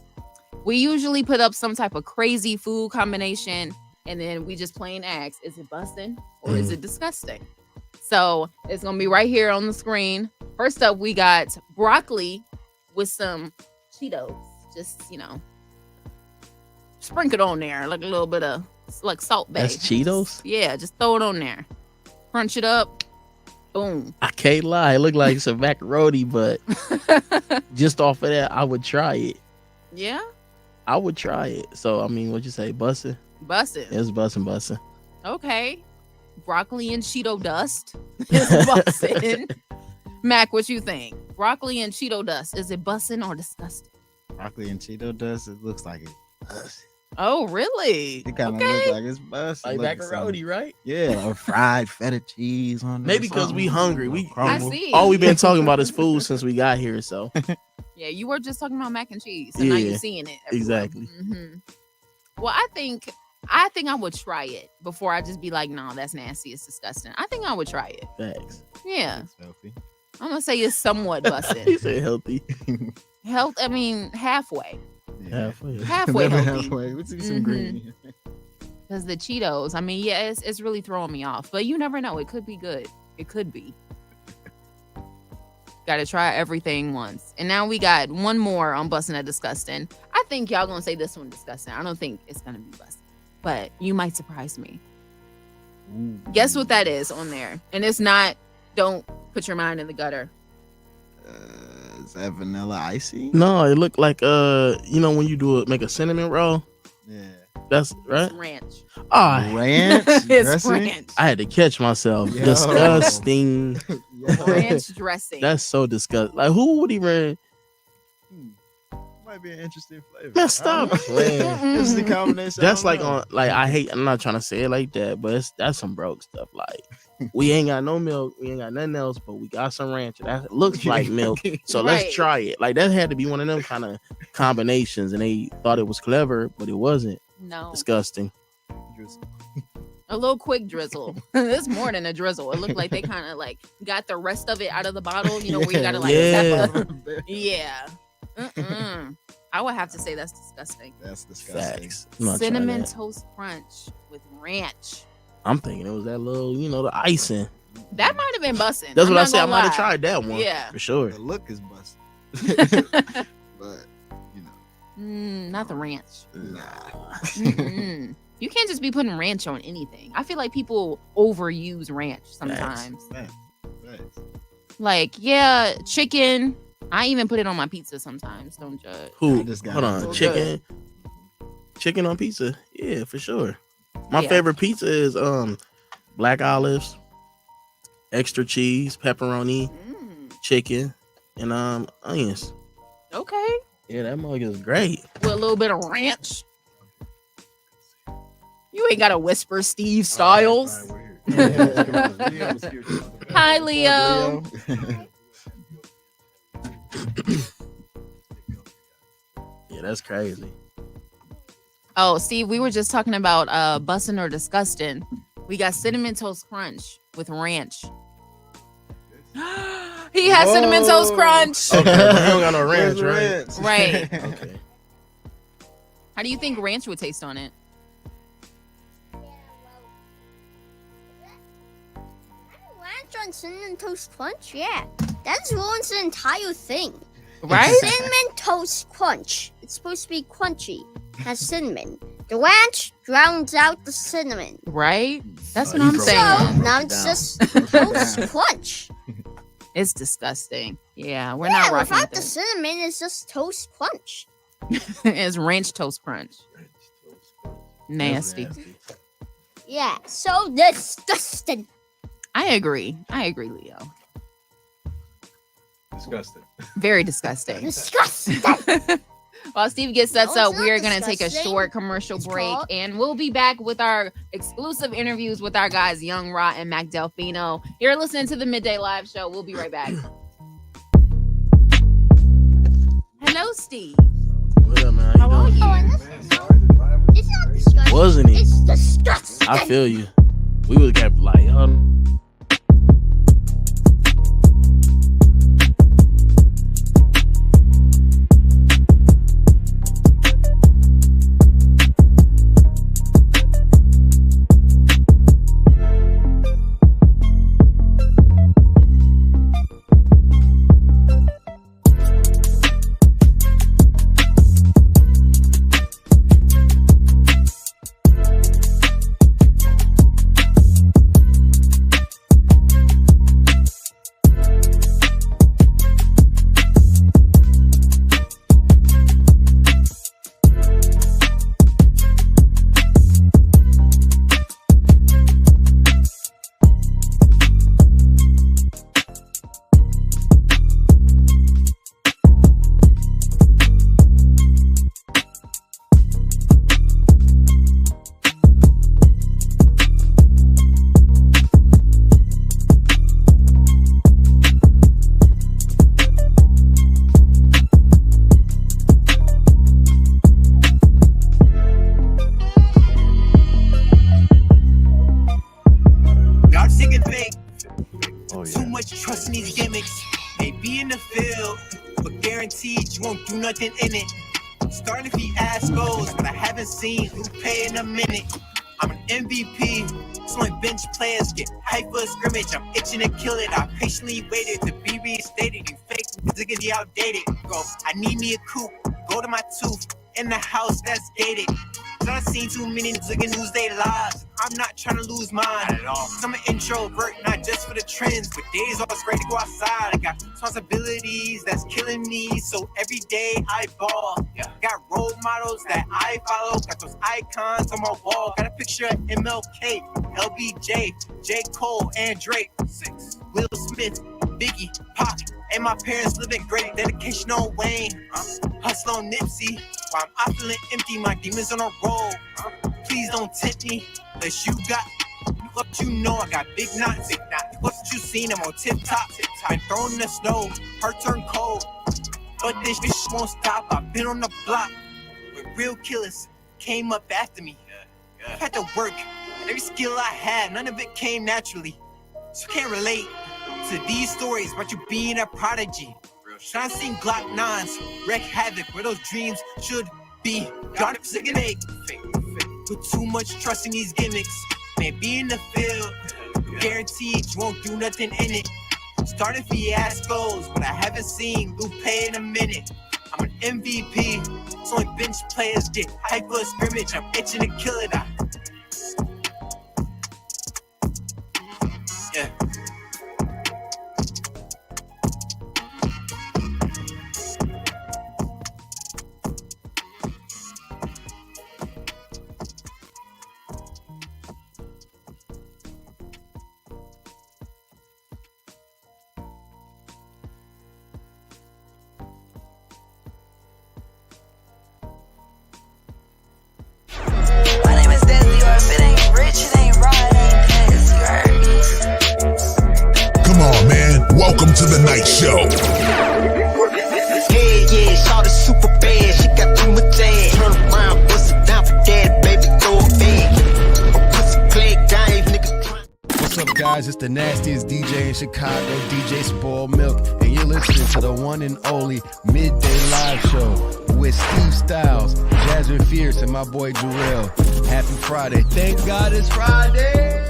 we usually put up some type of crazy food combination, and then we just plain ask, is it bussin' or is it disgusting? So it's going to be right here on the screen. First up, we got broccoli with some Cheetos. Just, sprinkle it on there like a little bit of like Salt Bay. That's Cheetos? Yeah, just throw it on there. Crunch it up. Boom. I can't lie. It looked like some macaroni, but just off of that, I would try it. Yeah? I would try it. So, I mean, what'd you say? Bussin'? Bussin'. It's bussin'. Okay. Broccoli and Cheeto dust is bussin'. Mac, what you think? Broccoli and Cheeto dust, is it bussin' or disgusting? Broccoli and Cheeto dust, it looks like it's Oh, really? It kind of looks like it's busted. Like macaroni, right? Yeah, or fried feta cheese on there. Maybe because we hungry. I see. All we've been talking about is food since we got here. So Yeah, you were just talking about mac and cheese, and now you're seeing it everywhere. Exactly. Well, I think I would try it before I just be like, no, that's nasty. It's disgusting. I think I would try it. Thanks. Yeah. It's healthy. I'm going to say it's somewhat busted. He said healthy. Health, I mean, halfway. Halfway. Halfway healthy. Halfway. Let's see some green. Because the Cheetos, I mean, yeah, it's really throwing me off. But you never know. It could be good. It could be. Got to try everything once. And now we got one more on Bussin' or Disgusting. I think y'all going to say this one disgusting. I don't think it's going to be busted. But you might surprise me. Ooh. Guess what that is on there? And it's not, don't put your mind in the gutter. Is that vanilla icy? No, it looked like you know when you make a cinnamon roll. Yeah. That's right. It's ranch. Ranch? It's dressing? ranch. I had to catch myself. Yo. Disgusting. Ranch dressing. That's so disgusting. Like who would even? Might be an interesting flavor. Man, stop playing. This is the combination. That's like I'm not trying to say it like that, but that's some broke stuff. Like we ain't got no milk, we ain't got nothing else, but we got some ranch. That looks like milk. So let's try it. Like that had to be one of them kind of combinations, and they thought it was clever, but it wasn't. No. Disgusting. A little quick drizzle. It's more than a drizzle. It looked like they kind of like got the rest of it out of the bottle. You know where you gotta like yeah. I would have to say that's disgusting. That's disgusting. Cinnamon toast crunch with ranch. I'm thinking it was that little, the icing. That might have been bussin'. That's what I said. I might have tried that one. Yeah, for sure. The look is busted, but not the ranch. Nah. You can't just be putting ranch on anything. I feel like people overuse ranch sometimes. Thanks. Like, yeah, chicken. I even put it on my pizza sometimes. Don't judge. Hold on, chicken. Chicken on pizza. Yeah, for sure. My favorite pizza is black olives, extra cheese, pepperoni, chicken, and onions. Okay. Yeah, that mug is great. With a little bit of ranch. You ain't gotta whisper Steve Stylez. Hi, Leo. Yeah, that's crazy. Oh, Steve, we were just talking about bussin' or disgusting. We got cinnamon toast crunch with ranch. He has cinnamon toast crunch. Okay, but he don't got no ranch, right? Right. Okay. How do you think ranch would taste on it? Ranch on cinnamon toast crunch? Yeah, that ruins the entire thing. Right? Cinnamon toast crunch. It's supposed to be crunchy. Has cinnamon. The ranch drowns out the cinnamon. Right? That's what I'm saying. So now it's just toast crunch. It's disgusting. Yeah, we're not rocking without with the it. cinnamon, it's just toast crunch. It's ranch toast crunch. Nasty. Yeah, so disgusting. I agree, Leo. Disgusting. Very disgusting. Disgusting. While Steve gets sets No, up, it's we are not going to take a disgusting. short commercial It's break, called- and we'll be back with our exclusive interviews with our guys, Young Rot and Mack Delfino. You're listening to the Midday Live Show. We'll be right back. Hello, Steve. What up, man? How are you? It's not disgusting. Wasn't he? It's disgusting. I feel you. We would have kept like, Guaranteed you won't do nothing in it. Starting to be assholes, but I haven't seen Lupe in a minute. I'm an MVP, so when bench players get hype for a scrimmage, I'm itching to kill it. I patiently waited to be reinstated. You fake niggas get outdated. Go, I need me a coupe, go to my tooth, in the house that's gated. I've seen too many niggas lose their lives. I'm not trying to lose mine at all. I'm an introvert, not just for the trends, but days always great to go outside. I got responsibilities that's killing me, so every day I ball. Got role models that I follow, got those icons on my wall. Got a picture of MLK, LBJ, J. Cole, and Drake. Will Smith, Biggie, Pac, and my parents living great. Dedication on Wayne, hustle on Nipsey. While I'm feeling empty, my demons on a roll. Please don't tempt me, unless you got what you know. I got big knots. What you seen? I'm on tip top. Been thrown in the snow, heart turned cold. But this bitch won't stop. I've been on the block with real killers. Came up after me. Had to work. Every skill I had, none of it came naturally. So you can't relate to these stories about you being a prodigy. Trying to sing Glock 9s, wreak havoc where those dreams should be. Got it sick and ache. Put too much trust in these gimmicks. Man, be in the field. Guaranteed you won't do nothing in it. Starting fiascos, but I haven't seen Lupe in a minute. I'm an MVP, so when bench players get hype for a scrimmage, I'm itching to kill it. Yeah. Welcome to the night show. Yeah, shawty super bad. She got too much ass. Turn around, bust it down for that, baby, throw it back. Pussy play dive, nigga. What's up, guys? It's the nastiest DJ in Chicago, DJ Spoiled Milk, and you're listening to the one and only Midday Live Show with Steve Stylez, Jasmine Fierce, and my boy Jarrell. Happy Friday. Thank God it's Friday.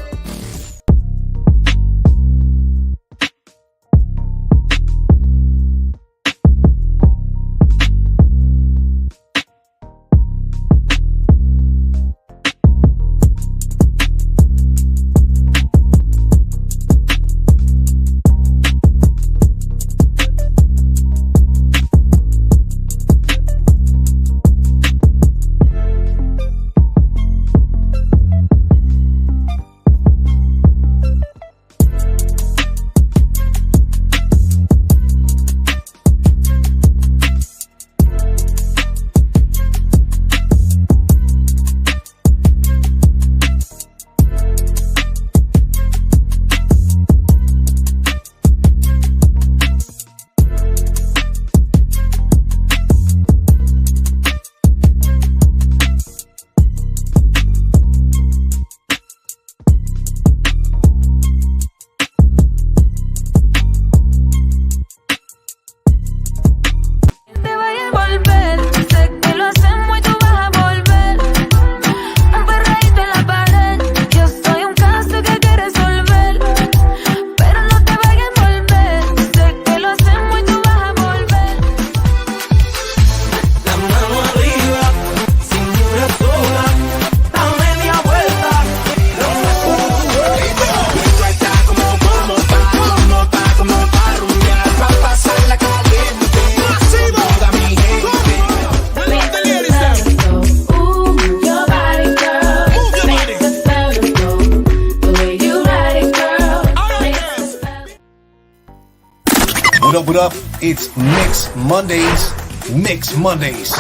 What up? It's Mix Mondays. Mix Mondays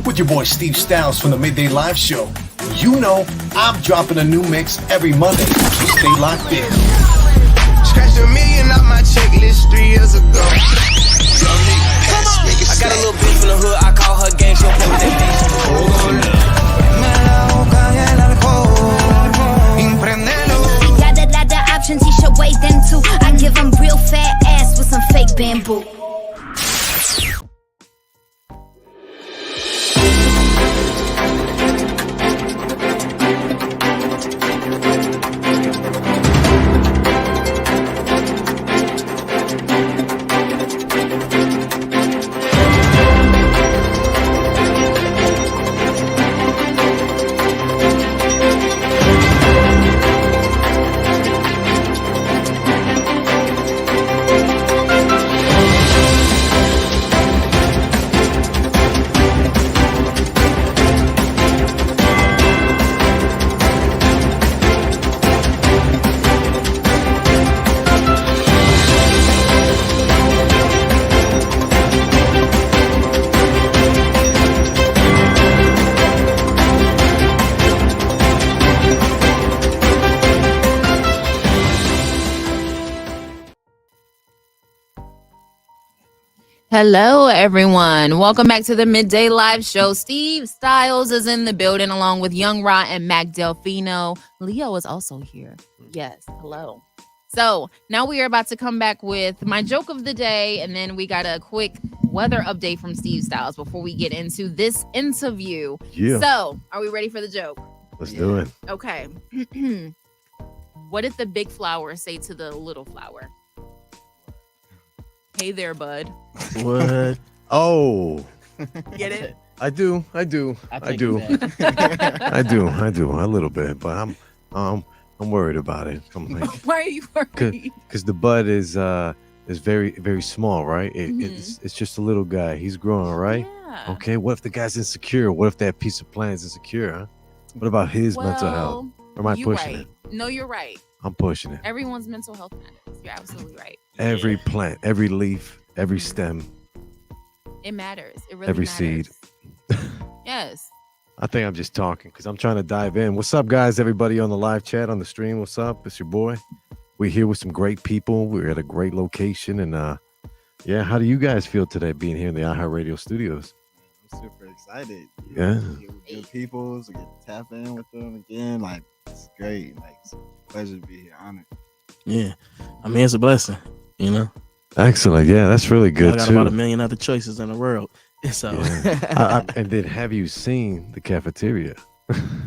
with your boy Steve Stylez from the Midday Live Show. You know I'm dropping a new mix every Monday, so stay locked in. Scratched $1 million off my checklist 3 years ago. I got a little bitch from the hood, I call her gang, she'll put Got the options, he should weigh them too. I give him real fat ass with some fake bamboo. Hello, everyone. Welcome back to the Midday Live Show. Steve Stylez is in the building along with Young Ra and Mack Delfino. Leo is also here. Yes, hello. So now we are about to come back with my joke of the day, and then we got a quick weather update from Steve Stylez before we get into this interview. Yeah. So, are we ready for the joke? Let's do it. Okay. What did the big flower say to the little flower? Hey there, bud. What? Oh. Get it? I do. I do a little bit, but I'm worried about it. Why are you worried? Because the bud is very, very small, right? It's just a little guy. He's growing, right? Yeah. Okay. What if the guy's insecure? What if that piece of plant is insecure? Huh? What about his mental health? Or am I pushing it? No, you're right. I'm pushing it. Everyone's mental health matters. You're absolutely right. Every plant, every leaf, every stem, It matters. It really every matters. seed. Yes. I think I'm just talking because I'm trying to dive in. What's up, guys? Everybody on the live chat, on the stream. What's up? It's your boy. We're here with some great people. We're at a great location. And yeah, how do you guys feel today being here in the iHeartRadio studios? I'm super excited. Yeah. With good people, so get to tap in with them again. Like, it's great. Like, it's a pleasure to be here. Honored. Yeah. I mean, it's a blessing, you know? Excellent. Yeah, that's really good, I got too. about 1 million other choices in the world. So, And then have you seen the cafeteria?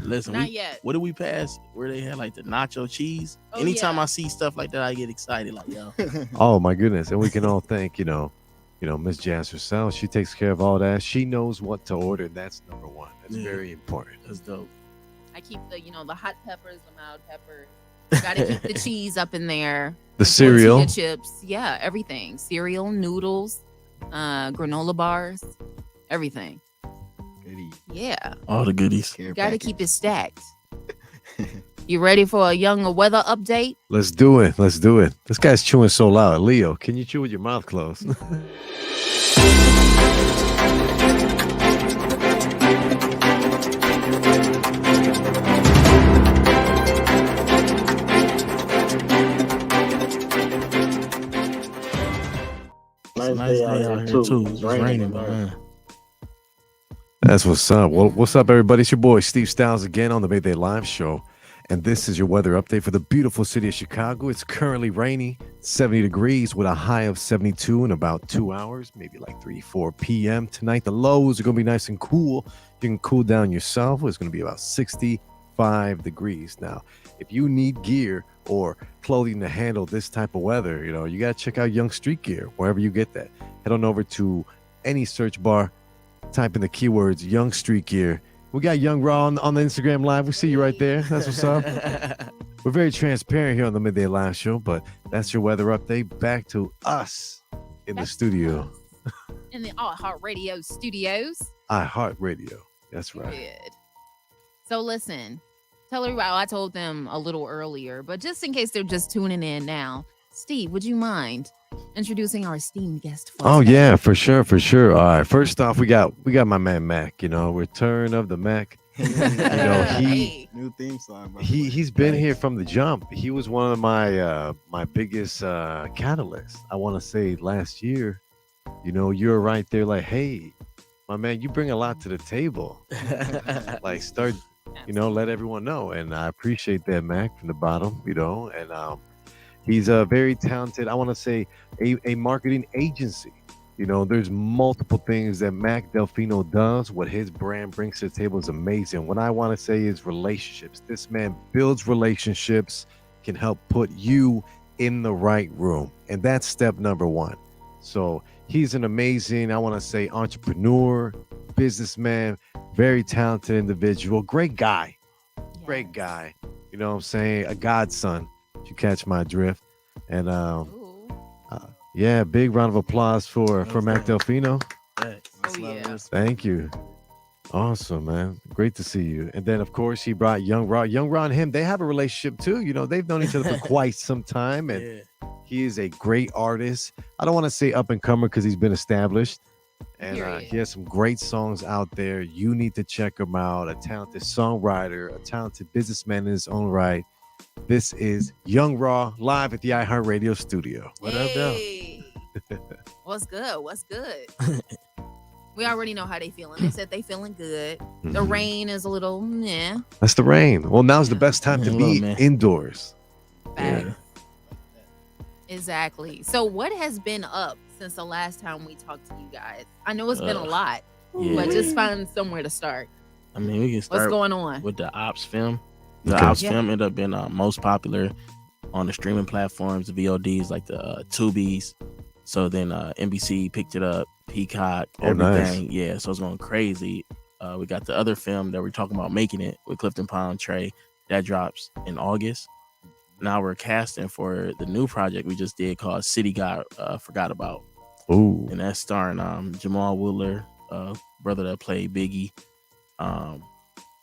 listen, Not yet. What did we pass where they had like the nacho cheese? Oh, Anytime I see stuff like that, I get excited. Like, yo. Oh, my goodness. And we can all thank, Miss Jazz herself. She takes care of all that. She knows what to order. That's number one. That's very important. That's dope. I keep the hot peppers, the mild peppers. Gotta keep the cheese up in there. The cereal. Tortilla chips. Yeah, everything. Cereal, noodles, granola bars, everything. Goodie. Yeah. All the goodies. Gotta keep it stacked. You ready for a young weather update? Let's do it. Let's do it. This guy's chewing so loud. Leo, can you chew with your mouth closed? Nice day out here too. It's raining, man. That's what's up. Well, what's up, everybody? It's your boy, Steve Stylez, again on the Midday Live Show. And this is your weather update for the beautiful city of Chicago. It's currently rainy, 70 degrees with a high of 72 in about 2 hours, maybe like 4 p.m. Tonight, the lows are going to be nice and cool. You can cool down yourself. It's going to be about 65 degrees. Now, if you need gear or clothing to handle this type of weather, you got to check out Young Street Gear, wherever you get that. Head on over to any search bar, type in the keywords Young Street Gear. We got Young Raw on the Instagram Live. We see you right there. That's what's up. We're very transparent here on the Midday Live Show, but that's your weather update. Back to us in the studio. In the iHeartRadio studios. iHeartRadio. That's right. Good. So listen, tell everybody, I told them a little earlier, but just in case they're just tuning in now, Steve, would you mind introducing our esteemed guest for Oh today? yeah, for sure. All right. First off, we got my man Mack, return of the Mack. New theme song. He's been here from the jump. He was one of my my biggest catalysts. I want to say last year, you're right there like, hey, my man, you bring a lot to the table. Like start, let everyone know. And I appreciate that, Mack, from the bottom, and he's a very talented, I want to say, a marketing agency. There's multiple things that Mack Delfino does. What his brand brings to the table is amazing. What I want to say is relationships. This man builds relationships, can help put you in the right room. And that's step number one. So he's an amazing, I want to say, entrepreneur, businessman, very talented individual, great guy. Great guy. You know what I'm saying? A godson. You catch my drift. And yeah, big round of applause for Mack Delfino. Thank you. Awesome, man. Great to see you. And then of course he brought Young Ra and him, they have a relationship too. They've known each other for quite some time, and he is a great artist. I don't want to say up and comer because he's been established. And he has some great songs out there. You need to check him out. A talented songwriter, a talented businessman in his own right. This is Young Raw live at the iHeartRadio studio. What up, though? What's good? What's good? We already know how they feeling. They said they feeling good. The Mhm. rain is a little, yeah. That's the rain. Well, now's the best time to be man. indoors. Facts. Exactly. So what has been up since the last time we talked to you guys? I know it's been a lot, but just find somewhere to start. I mean, we can start. What's going on? With the Ops film? The Okay. Ops film ended up being most popular on the streaming platforms, the VODs, like the Tubies. So then NBC picked it up, Peacock, Oh, nice. everything. Yeah, so it's going crazy. We got the other film that we're talking about, Making It, with Clifton Pound, Trey. That drops in August. Now we're casting for the new project we just did called City Got Forgot About. Ooh. And that's starring Jamal Wooler, brother that played Biggie,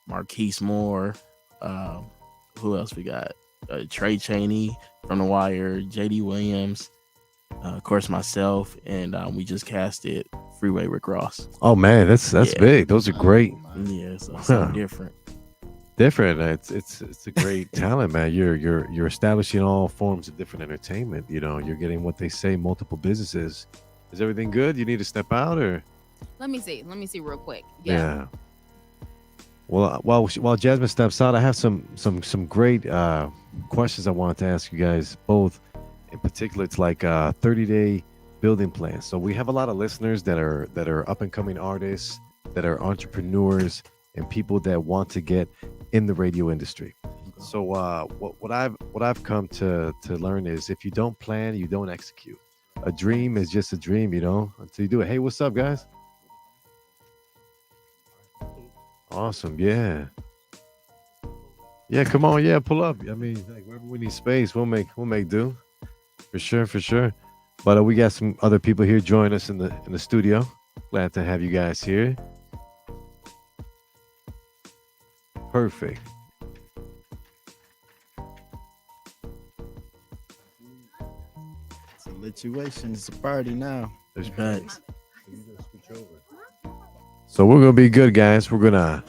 Marquise Moore. Who else we got? Trey Chaney from The Wire, JD Williams, of course myself, and we just casted Freeway Rick Ross. Oh man, that's big. Those are great. Yeah, so something different. Different. It's a great talent, man. You're establishing all forms of different entertainment. You know, you're getting what they say, multiple businesses. Is everything good? You need to step out, or? Let me see real quick. Yeah. Well, while Jasmine steps out, I have some great questions I wanted to ask you guys both. In particular, it's like 30-day building plans. So we have a lot of listeners that are up and coming artists, that are entrepreneurs, and people that want to get in the radio industry. So what I've come to learn is, if you don't plan, you don't execute. A dream is just a dream, you know, until you do it. Hey, what's up, guys? Awesome, yeah. Come on, pull up. I mean, like, wherever we need space, we'll make do. For sure. But we got some other people here join us in the studio. Glad to have you guys here. Perfect. It's a situation. It's a party now. There's facts. So we're gonna be good, guys. We're gonna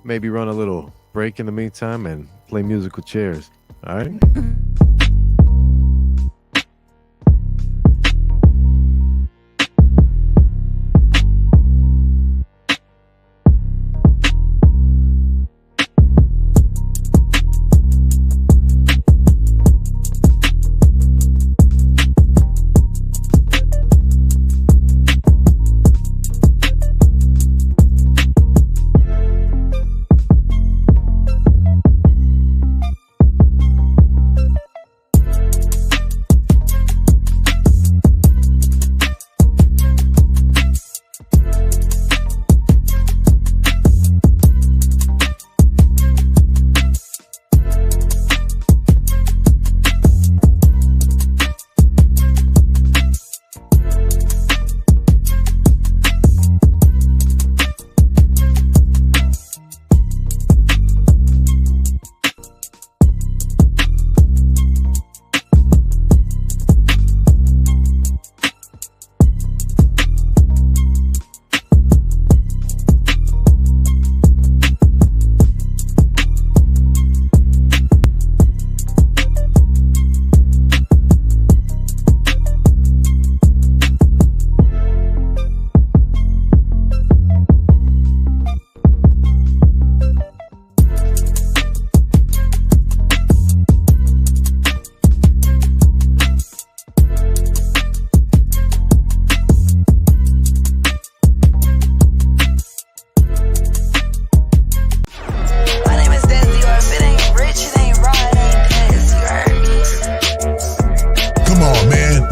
maybe run a little break in the meantime and play musical chairs. All right.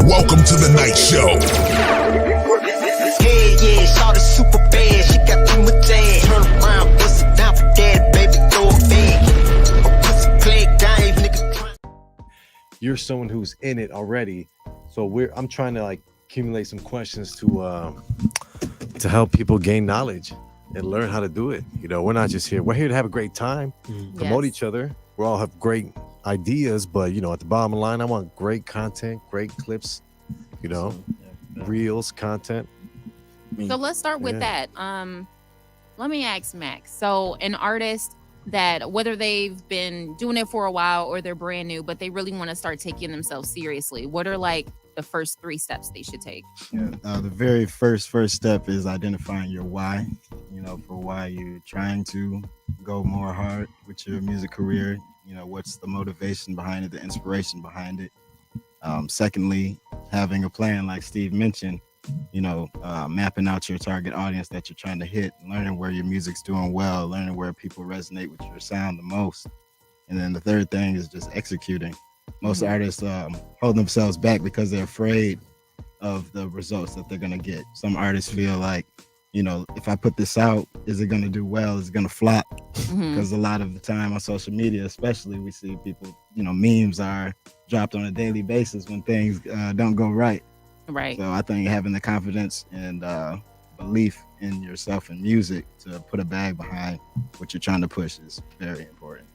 Welcome to the night show. Yeah, yeah, shawty super bad. She got too much ass. Turn around, bust it down for daddy, baby, throw it back. A pussy play game, nigga. You're someone who's in it already, so I'm trying to like accumulate some questions to help people gain knowledge and learn how to do it. You know, we're not just here. We're here to have a great time, promote each other. We all have great ideas, but you know, at the bottom line, I want great content, great clips, you know, reels, content. So let's start with that. Let me ask Max. So an artist that, whether they've been doing it for a while or they're brand new, but they really want to start taking themselves seriously, what are like the first 3 steps they should take? Yeah, the very first step is identifying your why. For why you're trying to go more hard with your music career. What's the motivation behind it, the inspiration behind it. Secondly, having a plan, like Steve mentioned. Mapping out your target audience that you're trying to hit, learning where your music's doing well, learning where people resonate with your sound the most. And then the third thing is just executing. Most artists hold themselves back because they're afraid of the results that they're going to get. Some artists feel like, if I put this out, is it going to do well? Is it going to flop? Because a lot of the time on social media, especially, we see people, memes are dropped on a daily basis when things don't go right. Right. So I think having the confidence and belief in yourself and music to put a bag behind what you're trying to push is very important.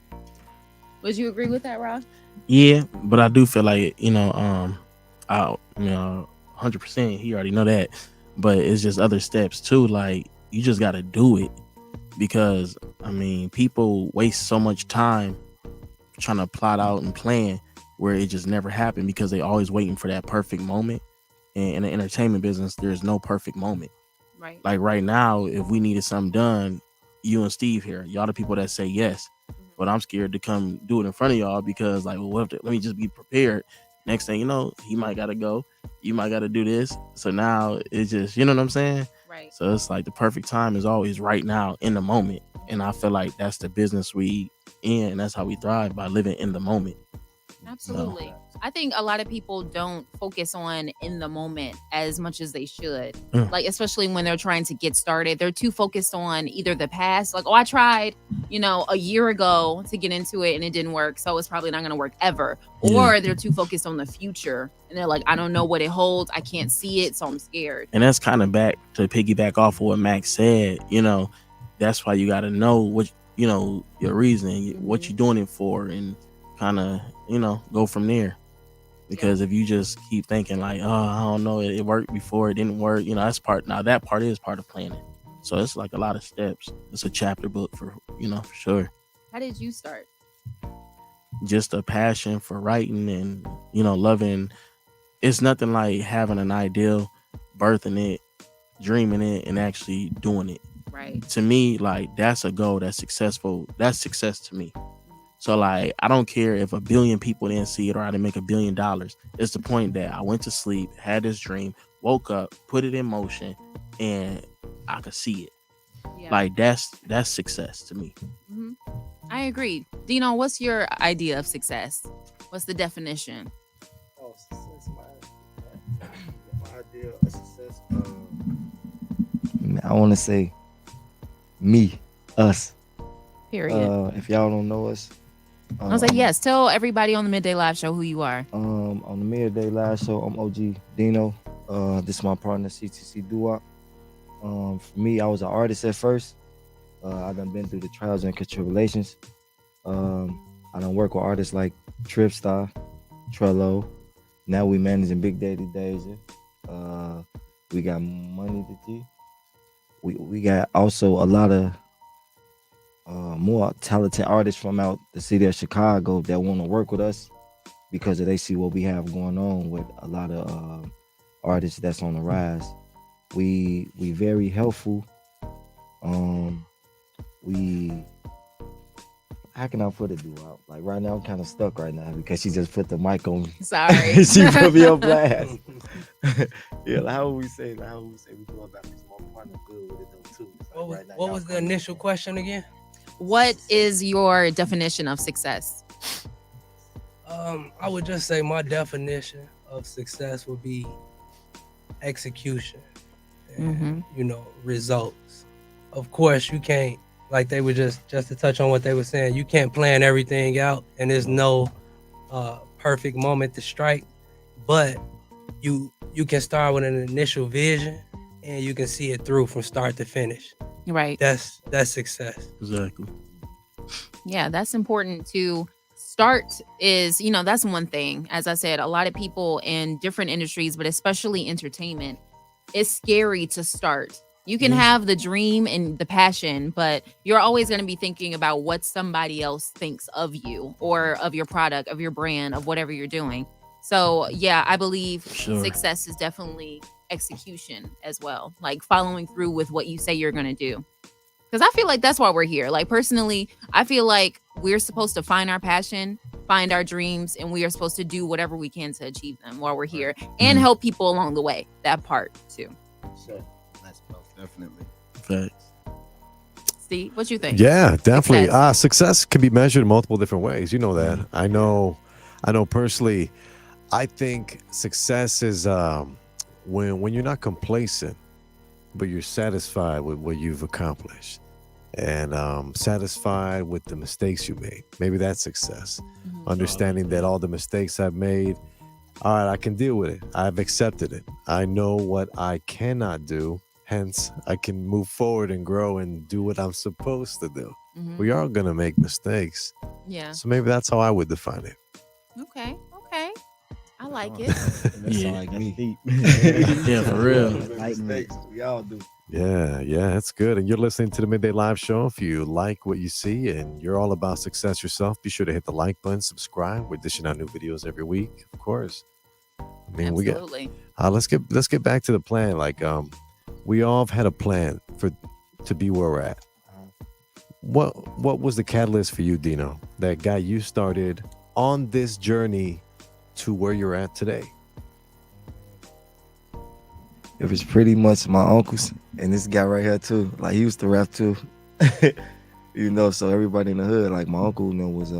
Would you agree with that, Rob? Yeah, but I do feel like, 100%, he already know that, but it's just other steps too. Like, you just got to do it, because people waste so much time trying to plot out and plan where it just never happened, because they always waiting for that perfect moment. And in the entertainment business, there's no perfect moment. Right. Like right now, if we needed something done, you and Steve here, y'all the people that say yes. But I'm scared to come do it in front of y'all, because like, well, let me just be prepared. Next thing you know, he might gotta go. You might gotta do this. So now it's just, you know what I'm saying? Right. So it's like the perfect time is always right now, in the moment. And I feel like that's the business we in, and that's how we thrive, by living in the moment. Absolutely. I think a lot of people don't focus on in the moment as much as they should. Like, especially when they're trying to get started, they're too focused on either the past, like, oh, I tried, a year ago to get into it and it didn't work, so it's probably not going to work ever. Or they're too focused on the future and they're like, I don't know what it holds. I can't see it, so I'm scared. And that's kind of back to piggyback off of what Max said. That's why you got to know what, your reason, what you're doing it for, and kind of, go from there. Because if you just keep thinking like, oh, I don't know, it worked before, it didn't work, that part is part of planning. So it's like a lot of steps. It's a chapter book for sure. How did you start? Just a passion for writing and, loving. It's nothing like having an ideal, birthing it, dreaming it, and actually doing it. Right. To me, like, that's a goal that's successful. That's success to me. So like, I don't care if 1 billion people didn't see it or I didn't make $1 billion. It's the point that I went to sleep, had this dream, woke up, put it in motion, and I could see it. Yeah. Like, that's success to me. I agree. Dino, what's your idea of success? What's the definition? Oh, success. My idea of success. I want to say me, us. Period. If y'all don't know us. I was like, yes, tell everybody on the Midday Live Show who you are. On the Midday Live Show, I'm OG Dino. This is my partner, CTC Duwop. For me, I was an artist at first. I done been through the trials and tribulations. I done work with artists like Tripstar, Trello. Now we managing Big Daddy Deja. We got Money to G. We got also a lot of more talented artists from out the city of Chicago that want to work with us because they see what we have going on with a lot of artists that's on the rise. We very helpful. How can I put it, Duwop? Like right now, I'm kind of stuck right now because she just put the mic on me. Sorry. She put me on blast. Yeah, like how would we say we go about this? I'm kind of good with it though too. Like what was the initial question again? What is your definition of success? I would just say my definition of success would be execution and, results. Of course, you can't, like they were just to touch on what they were saying, you can't plan everything out and there's no perfect moment to strike, but you can start with an initial vision and you can see it through from start to finish. Right. That's success. Exactly. Yeah, that's important to start is, that's one thing. As I said, a lot of people in different industries, but especially entertainment, it's scary to start. You can have the dream and the passion, but you're always going to be thinking about what somebody else thinks of you or of your product, of your brand, of whatever you're doing. So yeah, I believe Sure. success is definitely execution as well, like following through with what you say you're going to do. Because I feel like that's why we're here. Like personally, I feel like we're supposed to find our passion, find our dreams, and we are supposed to do whatever we can to achieve them while we're here and help people along the way. That part too. That's most definitely. Facts. Steve, what you think? Yeah, definitely. Success. Success can be measured in multiple different ways. You know that. I know personally, I think success is when you're not complacent, but you're satisfied with what you've accomplished and satisfied with the mistakes you made. Maybe that's success. Understanding that all the mistakes I've made, all right, I can deal with it. I've accepted it. I know what I cannot do. Hence, I can move forward and grow and do what I'm supposed to do. We are going to make mistakes. Yeah. So maybe that's how I would define it. Okay. I like it. That sound like me. Yeah, for real. Mistakes, we all do. Yeah, that's good. And you're listening to the Midday Live Show. If you like what you see and you're all about success yourself, be sure to hit the like button, subscribe. We're dishing out new videos every week, of course. I mean, Absolutely. let's get back to the plan. Like, we all have had a plan to be where we're at. What was the catalyst for you, Dino, that got you started on this journey to where you're at today? It was pretty much my uncles and this guy right here too. Like he used to rap too. You know, so everybody in the hood, like my uncle, you know, was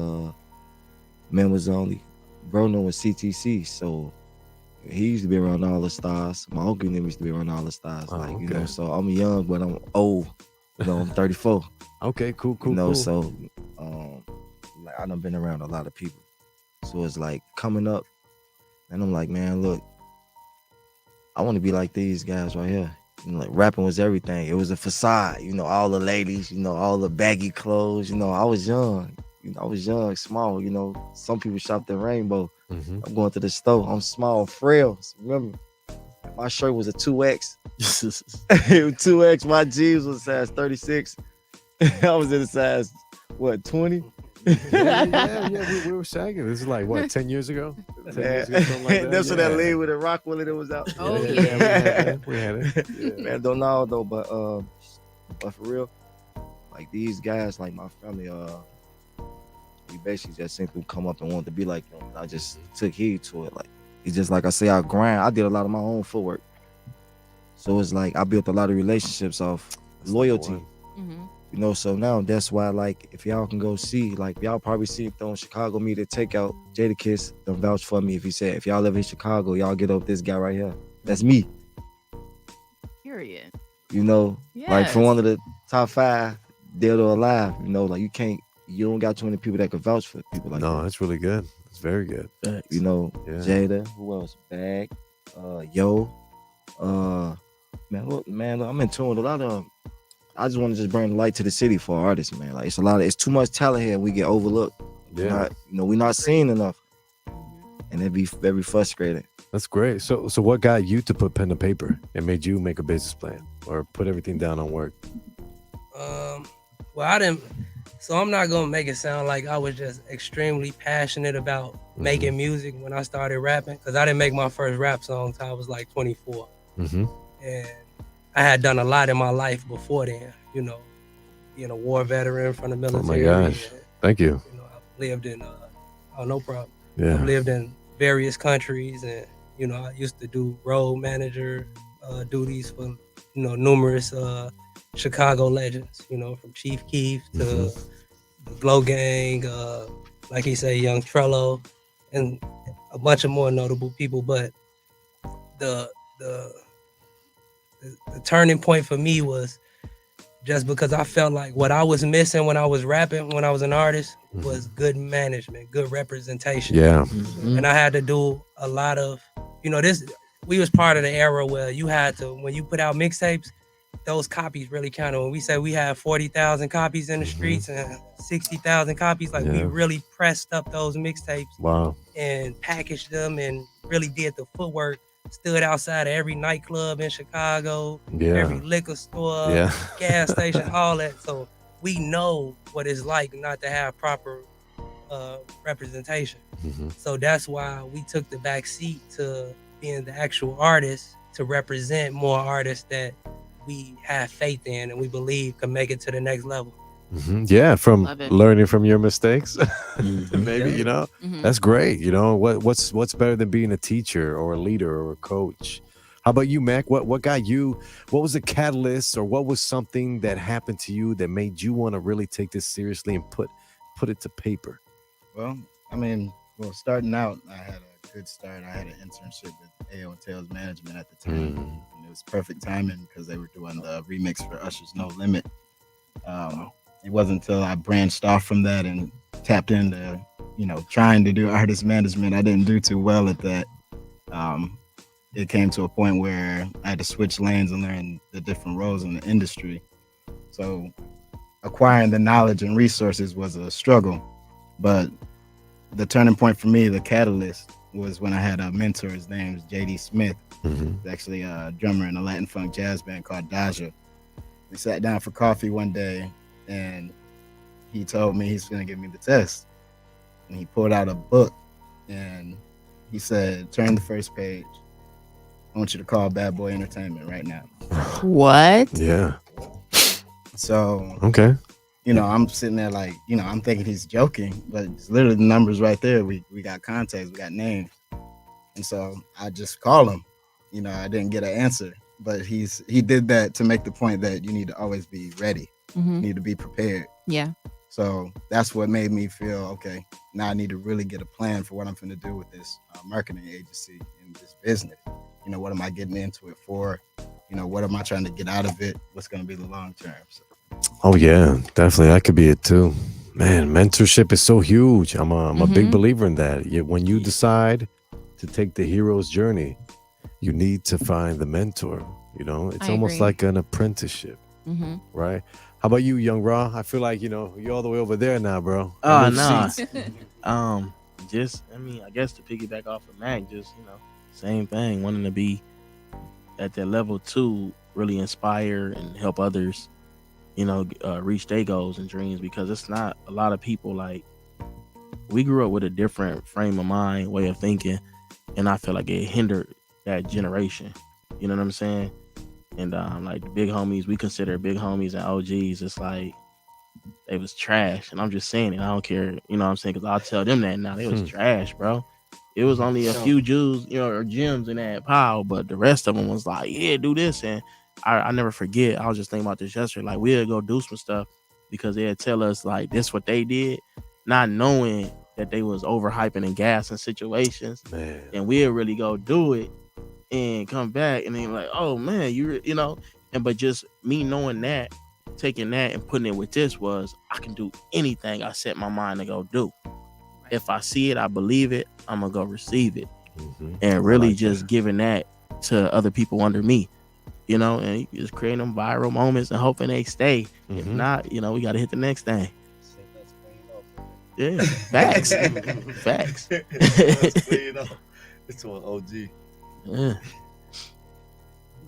was only bro known was CTC. So he used to be around all the stars. My uncle used to be around all the stars. You know, so I'm young, but I'm old. You know, I'm 34. Okay, cool. You know, cool. so like I done been around a lot of people. So it's like coming up, and I'm like, man, look, I want to be like these guys right here. You know, like rapping was everything. It was a facade. You know, all the ladies, you know, all the baggy clothes. You know, I was young. You know, I was young, small. You know, some people shopped at Rainbow. I'm going to the store. I'm small, frail. Remember, my shirt was a 2X. 2X. My jeans was a size 36. I was in a size, 20? Yeah, we were sagging. This is like, what, 10 years ago? 10 years ago, something like that? That's when that lead with the rock willie that was out. Oh, we had it. Yeah. Man, don't know though, but for real, like these guys, like my family, we basically just seemed to come up and wanted to be like them. I just took heed to it. Like it's just like I say, I grind. I did a lot of my own footwork. So it's like I built a lot of relationships off loyalty. You know, so now that's why, like, if y'all can go see, like, y'all probably see it on Chicago Media Takeout. Jadakiss don't vouch for me if he said, if y'all live in Chicago, y'all get up this guy right here. That's me. Period. You know, like Yes. for one of the top 5 dead or alive. You know, like you don't got too many people that can vouch for people like that. No, that's really good. It's very good. You know, Yeah. Jada, who else? Bag, Yo, man, look, I'm in tune with a lot of them. I just want to just bring the light to the city for artists, man. Like it's too much talent here. We get overlooked. Yeah. We're not seen enough, and it'd be very frustrating. That's great. So what got you to put pen to paper and made you make a business plan or put everything down on work? Well, I didn't. So I'm not gonna make it sound like I was just extremely passionate about making music when I started rapping, because I didn't make my first rap song until I was like 24, and I had done a lot in my life before then. You know, being a war veteran from the military. Oh my gosh! Thank you. You know, I lived in. Oh, no problem. Yeah. I've lived in various countries, and you know, I used to do road manager duties for numerous Chicago legends. You know, from Chief Keef to the Glow Gang, like he said, Young Trello, and a bunch of more notable people. But the turning point for me was just because I felt like what I was missing when I was rapping, when I was an artist, was good management, good representation. Yeah. And I had to do a lot of, we was part of the era where you had to, when you put out mixtapes, those copies really counted. When we say we had 40,000 copies in the streets and 60,000 copies, like we really pressed up those mixtapes. Wow. And packaged them and really did the footwork. Stood outside of every nightclub in Chicago, every liquor store, gas station, all that. So we know what it's like not to have proper representation. Mm-hmm. So that's why we took the back seat to being the actual artist to represent more artists that we have faith in and we believe can make it to the next level. Mm-hmm. Yeah, from Love it. learning from your mistakes. Maybe, Yeah. you know, Mhm. that's great. You know, what's better than being a teacher or a leader or a coach? How about you, Mac? What got you? What was the catalyst, or what was something that happened to you that made you want to really take this seriously and put it to paper? Well, I mean, starting out, I had a good start. I had an internship with AO and Tails Management at the time. And it was perfect timing because they were doing the remix for Usher's No Limit. It wasn't until I branched off from that and tapped into, trying to do artist management. I didn't do too well at that. It came to a point where I had to switch lanes and learn the different roles in the industry. So acquiring the knowledge and resources was a struggle. But the turning point for me, the catalyst, was when I had a mentor. His name is JD Smith. He's actually a drummer in a Latin funk jazz band called Daja. We sat down for coffee one day and he told me he's going to give me the test. And he pulled out a book and he said, turn the first page. I want you to call Bad Boy Entertainment right now. What? Yeah. So, Okay. I'm sitting there like, I'm thinking he's joking, but it's literally the numbers right there. We got contacts, we got names. And so I just call him. I didn't get an answer, but he did that to make the point that you need to always be ready. Mhm. You need to be prepared. Yeah. So that's what made me feel, okay, now I need to really get a plan for what I'm going to do with this marketing agency and this business. What am I getting into it for? What am I trying to get out of it? What's going to be the long term? So. Oh yeah, definitely. That could be it too. Man, mentorship is so huge. I'm a big believer in that. When you decide to take the hero's journey, you need to find the mentor. It's I almost agree. like an apprenticeship, Mhm. right? How about you, Young Raw? I feel like you're all the way over there now, bro. Oh Move no. seats. I guess to piggyback off of Mac, same thing, wanting to be at that level too, really inspire and help others, reach their goals and dreams, because it's not a lot of people. Like, we grew up with a different frame of mind, way of thinking, and I feel like it hindered that generation. You know what I'm saying? And like the big homies, we consider big homies and OGs, it's like they was trash. And I'm just saying it. I don't care, you know what I'm saying? Because I'll tell them that now. They was trash, bro. It was only a few Jews, or gems in that pile, but the rest of them was like, yeah, do this. And I never forget. I was just thinking about this yesterday. Like, we'd go do some stuff because they'd tell us like this what they did, not knowing that they was overhyping and gassing situations. Man. And we'd really go do it and come back and then like, oh man, but just me knowing that, taking that and putting it with this was, I can do anything I set my mind to go do. If I see it, I believe it, I'm gonna go receive it. And really just giving that to other people under me, and you just creating them viral moments and hoping they stay. If not, we got to hit the next thing. Yeah, facts. Facts. It's on OG. Yeah.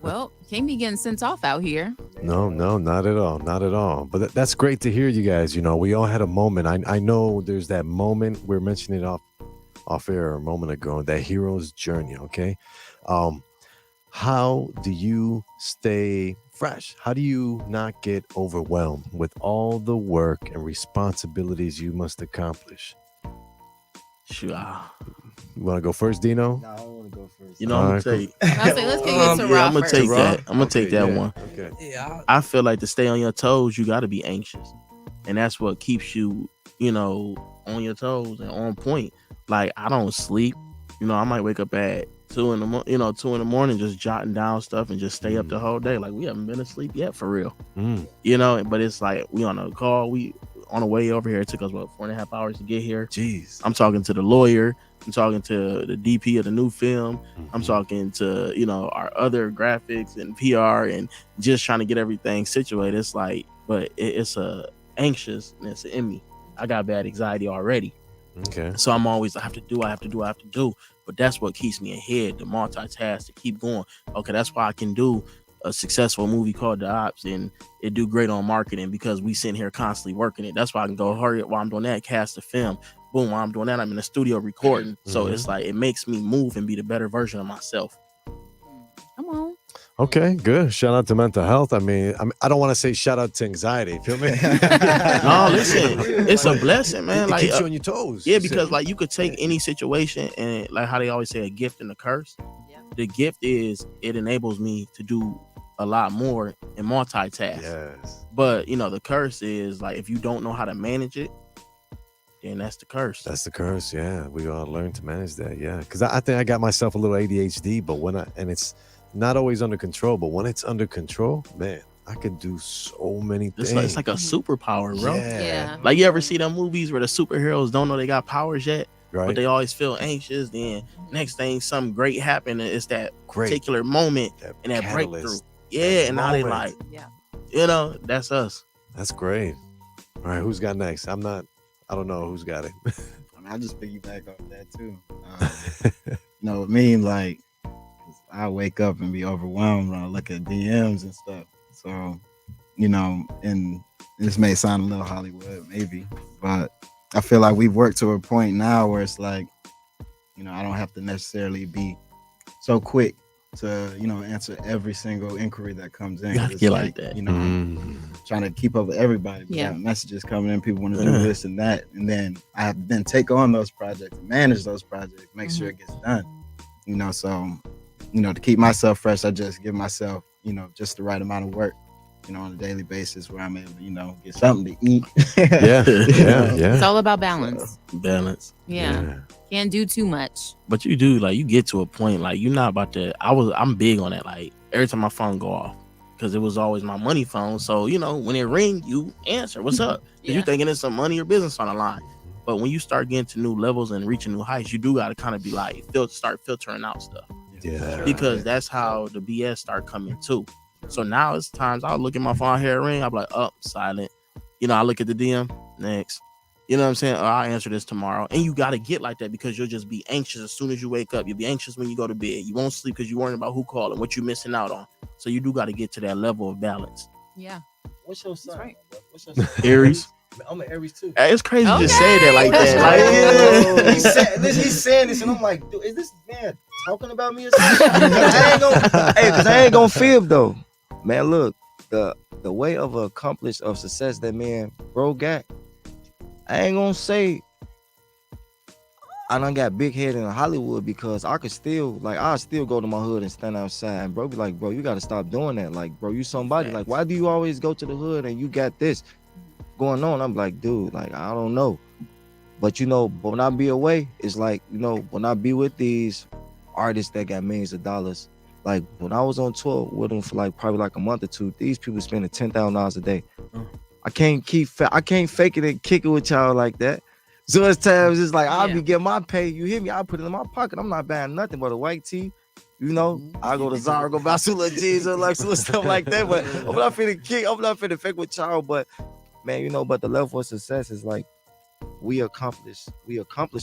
Well, can't be getting sent off out here. No, not at all. Not at all. But that's great to hear, you guys. We all had a moment. I know there's that moment, we're mentioning it off air a moment ago, that hero's journey, okay? How do you stay fresh? How do you not get overwhelmed with all the work and responsibilities you must accomplish? Sure. You want to go first, Dino? No, I want to go first. I'm gonna take. I'll say, let's get to Rob I'm gonna first. take that. I'm gonna Okay, take that yeah, one. Okay. Yeah, I feel like to stay on your toes, you got to be anxious, and that's what keeps you, on your toes and on point. Like, I don't sleep. I might wake up at 2 in the morning, just jotting down stuff and just stay up the whole day. Like, we haven't been asleep yet, for real. But it's like, we on a call. We on the way over here. It took us 4.5 hours to get here. Jeez. I'm talking to the lawyer. I'm talking to the DP of the new film. I'm talking to, our other graphics and PR and just trying to get everything situated. It's like, but it's a anxiousness in me. I got bad anxiety already. Okay. So I'm always, I have to do. But that's what keeps me ahead, the multitask, to keep going. Okay, that's why I can do a successful movie called The Ops, and it do great on marketing because we sitting here constantly working it. That's why I can go hurry up while I'm doing that, cast the film. Boom, while I'm doing that, I'm in the studio recording. So it's like it makes me move and be the better version of myself. Come on. Okay, good. Shout out to mental health. I mean, I don't want to say shout out to anxiety. Feel me? No, listen, it's a blessing, man. It Like keeps you on your toes. Yeah, because like you could take any situation and like how they always say a gift and a curse. Yeah. The gift is it enables me to do a lot more and multitask. Yes. But you know, the curse is like if you don't know how to manage it, then that's the curse. That's the curse. Yeah, we gotta learn to manage that. Yeah, because I think I got myself a little ADHD, but and it's not always under control, but when it's under control, man, I could do so many things. It's like a superpower, bro. Yeah. Like you ever see them movies where the superheroes don't know they got powers yet, right? But they always feel anxious. Then next thing, something great happened, and it's that particular moment and that catalyst, breakthrough. Yeah, and now they like, you know, that's us. That's great. All right, who's got next? I don't know who's got it. I mean, I just piggyback off that too. You know what I mean? Like, I wake up and be overwhelmed when I look at DMs and stuff. So, you know, and this may sound a little Hollywood, maybe, but I feel like we've worked to a point now where it's like, you know, I don't have to necessarily be so quick to, you know, answer every single inquiry that comes in. You get like that. You know, trying to keep up with everybody. We got messages coming in, people want to do this and that. And then I have to then take on those projects, manage those projects, make sure it gets done. You know, so, you know, to keep myself fresh, I just give myself, you know, just the right amount of work, you know, on a daily basis where I'm able to, you know, get something to eat. Yeah. It's all about balance. Balance. Yeah. Can't do too much. But you do, like, you get to a point, like, you're not about to, I'm big on that. Like, every time my phone go off, because it was always my money phone. So, you know, when it ring, you answer, what's up? You thinking it's some money or business on the line. But when you start getting to new levels and reaching new heights, you do got to kind of be like, start filtering out stuff. Yeah. Because that's how the BS start coming too. So now it's times I'll look at my phone, hear a ring, I'm like, silent. You know, I look at the DM, next. You know what I'm saying? I'll answer this tomorrow. And you got to get like that because you'll just be anxious as soon as you wake up. You'll be anxious when you go to bed. You won't sleep because you're worrying about who called and what you're missing out on. So you do got to get to that level of balance. Yeah. What's your sign? Right. What's your sign? Aries. I'm an Aries too. It's crazy to say that like that. Like, he's saying this, and I'm like, dude, is this man talking about me or something? Because I ain't gonna fib though. Man, look, the way of success that man bro got, I ain't gonna say I done got big head in Hollywood because I could still, like, I'll still go to my hood and stand outside and bro be like, bro, you gotta stop doing that. Like, bro, you somebody. Like, why do you always go to the hood and you got this going on? I'm like, dude, like, I don't know. But, you know, when I be away, it's like, you know, when I be with these artists that got millions of dollars, like, when I was on tour with them for, like, probably like a month or two, these people spending $10,000 a day. I can't fake it and kick it with y'all like that. So it's times it's like, I'll be getting my pay. You hear me? I'll put it in my pocket. I'm not buying nothing but a white tee. You know, I go to Zara, go buy some little jeans or like some stuff like that. But I'm not finna fake with y'all. But man, you know, but the level of success is like we accomplish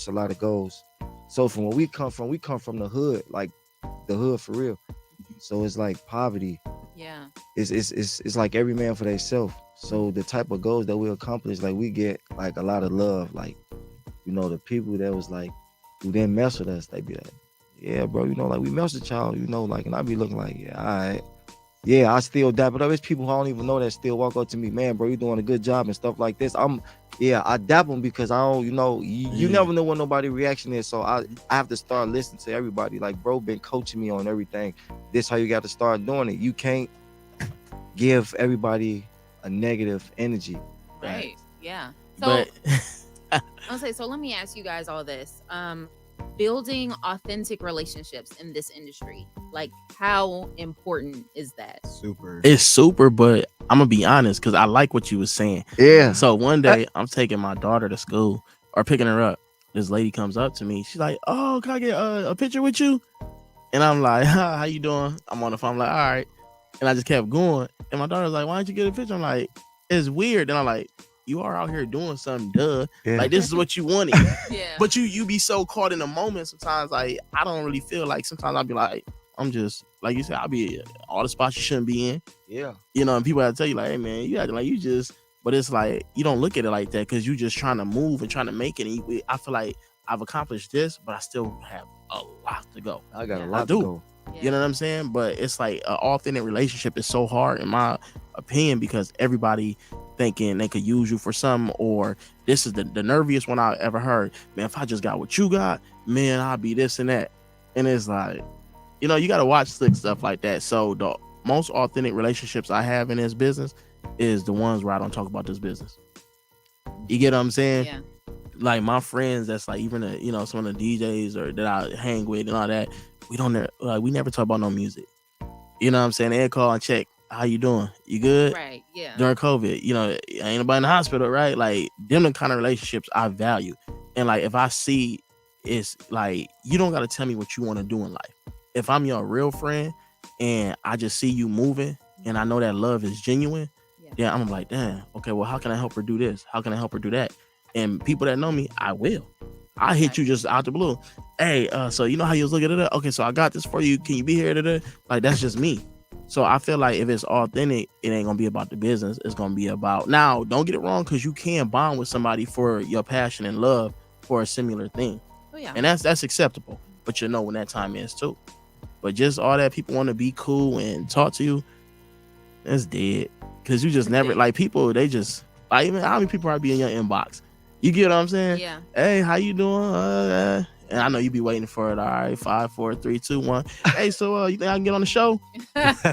a lot of goals. So from where we come from the hood, like the hood for real. So it's like poverty. Yeah. It's like every man for themselves. So the type of goals that we accomplish, like we get like a lot of love. Like, you know, the people that was like who didn't mess with us, they be like, yeah, bro, you know, like we mess with y'all, you know, like, and I be looking like, yeah, all right. Yeah, I still dap it up. There's people who I don't even know that still walk up to me, man, bro, you doing a good job and stuff like this. I dap them because I don't, you know, you never know what nobody's reaction is. So I have to start listening to everybody. Like, bro, been coaching me on everything. This how you got to start doing it. You can't give everybody a negative energy. Right. Yeah. So I'll say, so let me ask you guys all this. Building authentic relationships in this industry, like how important is that? Super. It's super, but I'm gonna be honest because I like what you was saying. Yeah. So one day I'm taking my daughter to school or picking her up. This lady comes up to me. She's like, "Oh, can I get a picture with you?" And I'm like, "How you doing?" I'm on the phone. I'm like, "All right." And I just kept going. And my daughter's like, "Why don't you get a picture?" I'm like, "It's weird." And I'm like, "You are out here doing something, duh. Yeah. Like, this is what you wanted." Yeah. But you be so caught in the moment sometimes. Like, I don't really feel like sometimes I'll be like, I'm just like you said, I'll be all the spots you shouldn't be in. Yeah. You know, and people have to tell you like, hey man, you acting like you just, but it's like you don't look at it like that because you just trying to move and trying to make it. And I feel like I've accomplished this, but I still have a lot to go. I got a lot to go. You know what I'm saying? But it's like an authentic relationship is so hard in my opinion because everybody thinking they could use you for something, or this is the nerviest one I ever heard. Man, if I just got what you got, man, I'll be this and that. And it's like, you know, you got to watch slick stuff like that. So the most authentic relationships I have in this business is the ones where I don't talk about this business. You get what I'm saying? Yeah. Like my friends, that's like even the, you know, some of the DJs or that I hang with and all that. We never talk about no music. You know what I'm saying? They call and check. How you doing? You good? Right. Yeah. During COVID, you know, ain't nobody in the hospital, right? Like them the kind of relationships I value. And like if I see, it's like you don't got to tell me what you want to do in life. If I'm your real friend and I just see you moving and I know that love is genuine, then I'm like, damn, okay, well, how can I help her do this? How can I help her do that? And people that know me, I will. I hit you just out the blue. Hey, so you know how you was looking at it? Okay, so I got this for you. Can you be here today? Like that's just me. So I feel like if it's authentic, it ain't gonna be about the business. It's gonna be about, now don't get it wrong, because you can bond with somebody for your passion and love for a similar thing. Oh, yeah. And that's acceptable. But you know when that time is too. But just all that people want to be cool and talk to you, that's dead. Cause you just never like people, they just like, even how many people are be in your inbox? You get what I'm saying? Yeah. Hey, how you doing? And I know you be waiting for it. All right, 5, 4, 3, 2, 1. Hey, so you think I can get on the show?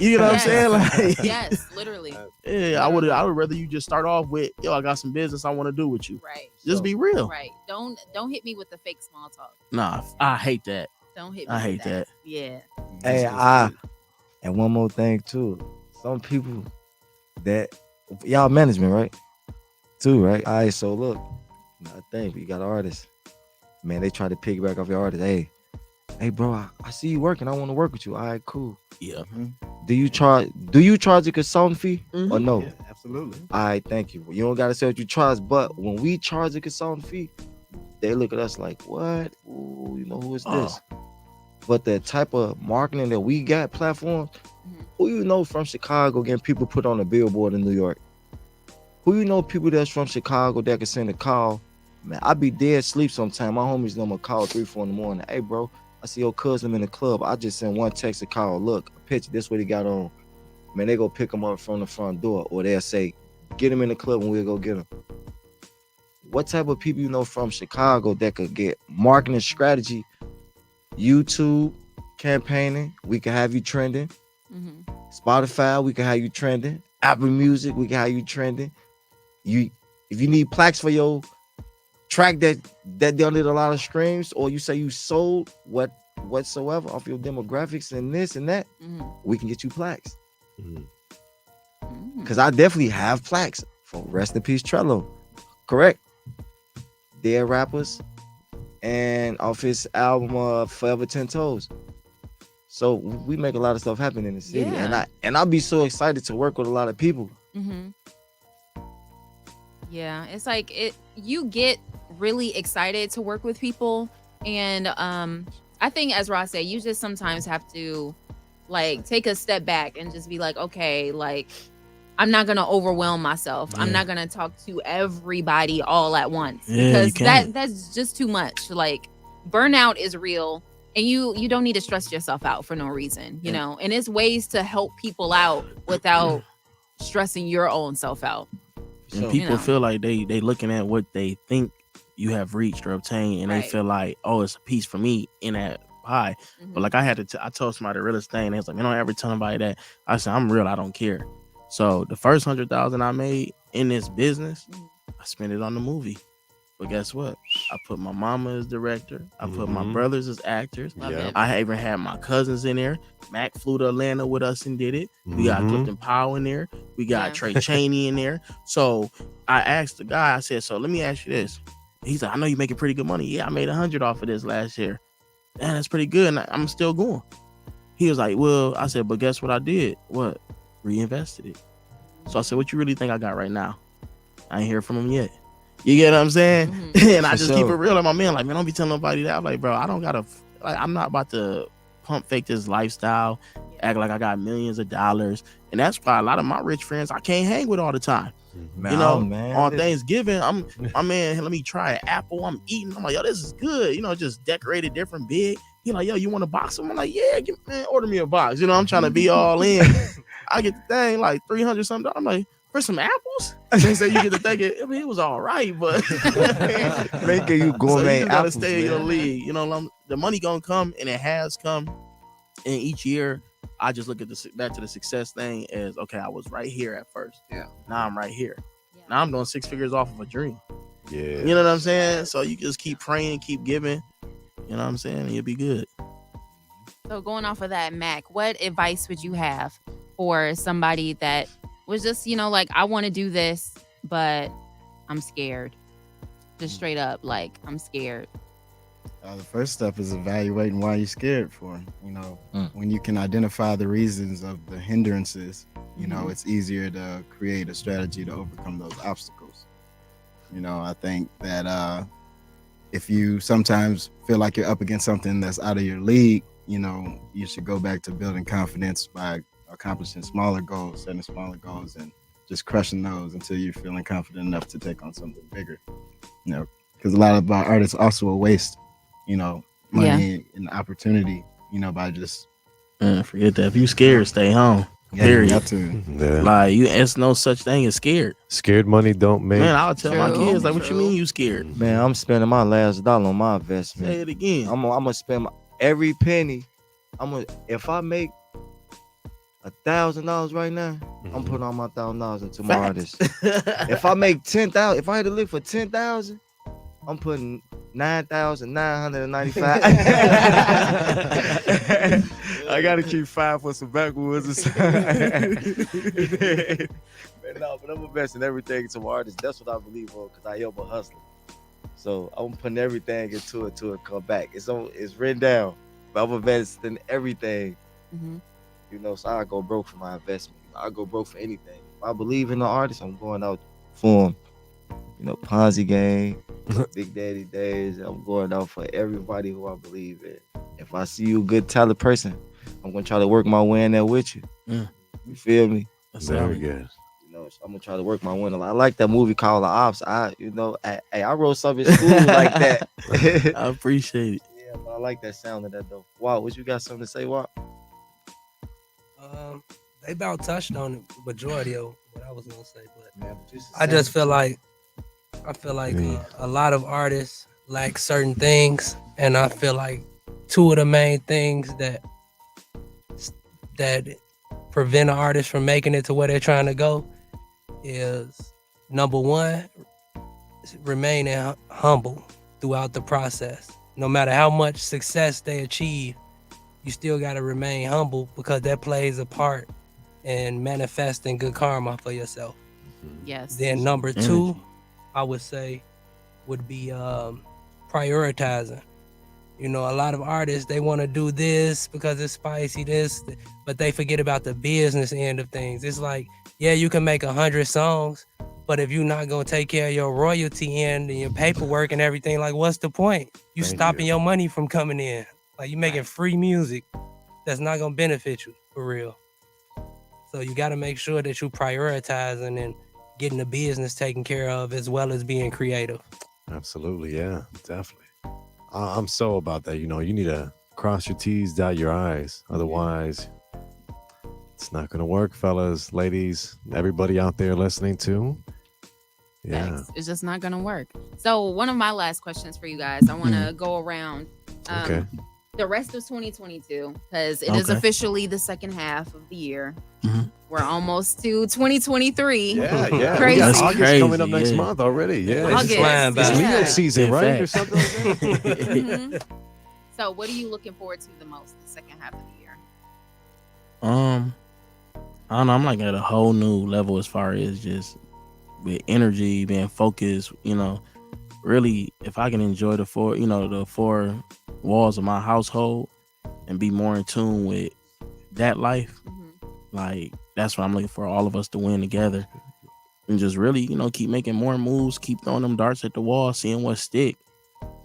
You know what I'm saying? Like, yes, literally. Yeah, I would rather you just start off with, yo, I got some business I want to do with you. Right. Just be real. Right. Don't hit me with the fake small talk. Nah, I hate that. Don't hit me. I hate that. Yeah. Hey, and one more thing too. Some people that y'all management, right? Too, right? All right, so look, I think you got artists. Man, they try to piggyback off your artist. Hey, bro, I see you working. I want to work with you. All right, cool. Yeah. Do you charge a consultant fee or no? Yeah, absolutely. All right, thank you. You don't gotta say what you charge, but when we charge a consultant fee, they look at us like, what? Ooh, you know, who is this? But the type of marketing that we got platforms, who you know from Chicago getting people put on a billboard in New York? Who you know people that's from Chicago that can send a call? Man, I be dead asleep sometime. My homies know I'm gonna call 3, 4 in the morning. Hey, bro, I see your cousin in the club. I just sent one text a call. Look, a picture. This what he got on. Man, they go pick him up from the front door, or they'll say, get him in the club and we'll go get him. What type of people you know from Chicago that could get marketing strategy, YouTube campaigning? We can have you trending. Spotify, we can have you trending. Apple Music, we can have you trending. If you need plaques for your track that don't need a lot of streams, or you say you sold whatsoever off your demographics and this and that, we can get you plaques. Because I definitely have plaques for Rest in Peace Trello. Correct. Dead Rappers and off his album Forever 10 Toes. So we make a lot of stuff happen in the city. Yeah. And I'll be so excited to work with a lot of people. Yeah, it's like you get really excited to work with people, and I think, as Ross said, you just sometimes have to like take a step back and just be like, okay, like I'm not gonna overwhelm myself. I'm not gonna talk to everybody all at once, because that's just too much. Like burnout is real, and you don't need to stress yourself out for no reason, you know. And it's ways to help people out without stressing your own self out. And people feel like they looking at what they think you have reached or obtained, and they feel like, oh, it's a piece for me in that pie. But like I told somebody the realest thing. They was like, you don't ever tell anybody that. I said, I'm real. I don't care. So the first 100,000 I made in this business, I spent it on the movie. But guess what? I put my mama as director. I put my brothers as actors. I even had my cousins in there. Mac flew to Atlanta with us and did it. We got Clifton Powell in there. We got Trey Chaney in there. So I asked the guy, I said, so let me ask you this. He's like, I know you making pretty good money. Yeah, I made 100 off of this last year. Man, that's pretty good. And I'm still going. He was like, well, I said, but guess what I did? What? Reinvested it. So I said, what you really think I got right now? I ain't hear from him yet. You get what I'm saying? And I just keep it real. And my man, like, man, don't be telling nobody that. I'm like, bro, I don't gotta, like, I'm not about to pump fake this lifestyle, act like I got millions of dollars. And that's why a lot of my rich friends I can't hang with all the time. Man, You know, man, on listen. Thanksgiving, my man, hey, let me try an apple. I'm eating. I'm like, yo, this is good. You know, just decorated different big. He like, yo, you want a box? I'm like, yeah, man, order me a box. You know, I'm trying to be all in. I get the thing like $300 something. I'm like, for some apples? They say you get to think it. I mean, it was all right, but Making you so gourmet you just gotta apples, stay in your man. league. You know, the money gonna come, and it has come. And each year, I just look at back to the success thing as, okay, I was right here at first. Yeah. Now I'm right here. Now I'm doing 6 figures off of a dream. Yeah. You know what I'm saying? So you just keep praying, keep giving. You know what I'm saying? And you'll be good. So going off of that, Mac, what advice would you have for somebody that was just, you know, like, I want to do this, but I'm scared. Just straight up, like, I'm scared. The first step is evaluating why you're scared for. You know, when you can identify the reasons of the hindrances, you know, it's easier to create a strategy to overcome those obstacles. You know, I think that if you sometimes feel like you're up against something that's out of your league, you know, you should go back to building confidence by accomplishing smaller goals, setting smaller goals, and just crushing those until you're feeling confident enough to take on something bigger. You know, because a lot of our artists also waste, you know, money and opportunity, you know, by just forget that. If you scared, stay home. Yeah, Period. you got to. Yeah. Like, it's no such thing as scared. Scared money don't make. Man, I'll tell my kids, like, what you mean you scared? Man, I'm spending my last dollar on my investment. Say it again. I'm gonna spend every penny. If I make $1,000 right now, I'm putting all my $1,000 into my artist. If I make 10,000, if I had to live for 10,000, I'm putting 9,995. I gotta keep 5 for some backwoods or something. But I'm investing everything into my artist. That's what I believe on, because I am a hustler. So I'm putting everything into it to come back. It's written down. But I'm investing everything. You know, so I go broke for my investment. I go broke for anything. If I believe in the artist, I'm going out for him. You know, Ponzi game, Big Daddy days. I'm going out for everybody who I believe in. If I see you a good talented person, I'm gonna try to work my way in there with you. You feel me? That's very good. You know, so I'm gonna try to work my way. I like that movie called The Ops. I wrote something in school like that. I appreciate it. Yeah, but I like that sound of that though. Wow, what you got something to say, Walt? They about touched on the majority of what I was gonna say, but I just feel like a lot of artists lack certain things, and I feel like two of the main things that prevent an artist from making it to where they're trying to go is, number one, remaining humble throughout the process. No matter how much success they achieve, you still got to remain humble, because that plays a part in manifesting good karma for yourself. Yes. Then number two, I would say, would be prioritizing. You know, a lot of artists, they want to do this because it's spicy, but they forget about the business end of things. It's like, yeah, you can make 100 songs, but if you're not going to take care of your royalty end and your paperwork and everything, like, what's the point? You stopping your money from coming in. Like, you making free music that's not going to benefit you, for real. So you got to make sure that you prioritizing and getting the business taken care of, as well as being creative. Absolutely, yeah, definitely. I'm so about that. You know, you need to cross your T's, dot your I's. Otherwise, it's not going to work, fellas, ladies, everybody out there listening to. Yeah. Thanks. It's just not going to work. So one of my last questions for you guys, I want to go around the rest of 2022, because it is officially the second half of the year. We're almost to 2023. Yeah. Crazy. August coming up next month already. Yeah. August. It's Leo season, right? Or something like that? So what are you looking forward to the most the second half of the year? I don't know. I'm like at a whole new level as far as just with energy, being focused, you know, really, if I can enjoy the four walls of my household and be more in tune with that life, like, that's what I'm looking for, all of us to win together and just really, you know, keep making more moves, keep throwing them darts at the wall, seeing what stick.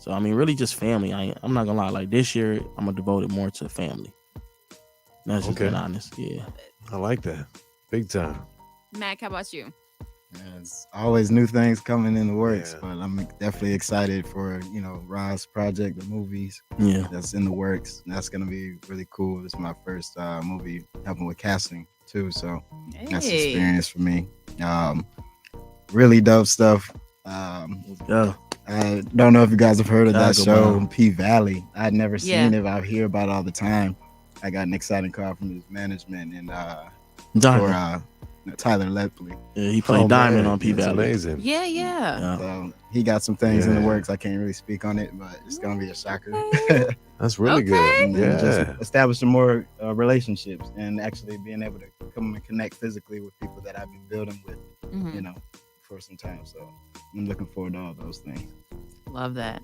So I mean, really just family. I'm not gonna lie. Like this year, I'm gonna devote it more to family. That's just being honest. Yeah, I like that. Big time. Mac, how about you? There's always new things coming in the works, but I'm definitely excited for, you know, Ra's project, the movies. Yeah. That's in the works. That's gonna be really cool. This is my first movie helping with casting too, so that's Hey. experience for me. Really dope stuff. Let's go. I don't know if you guys have heard of that Chicago, show, man. P Valley. I'd never seen Yeah. it, but I hear about it all the time. I got an exciting call from his management and Diamond. for Tyler Lepley. Yeah, he played Diamond man. on P That's Valley. amazing. Yeah. So he got some things in the Yeah. works. I can't really speak on it, but it's gonna be a shocker. That's really Okay. good. And then Yeah. just establishing more relationships and actually being able to come and connect physically with people that I've been building with, Mhm. you know, for some time. So I'm looking forward to all those things. Love that.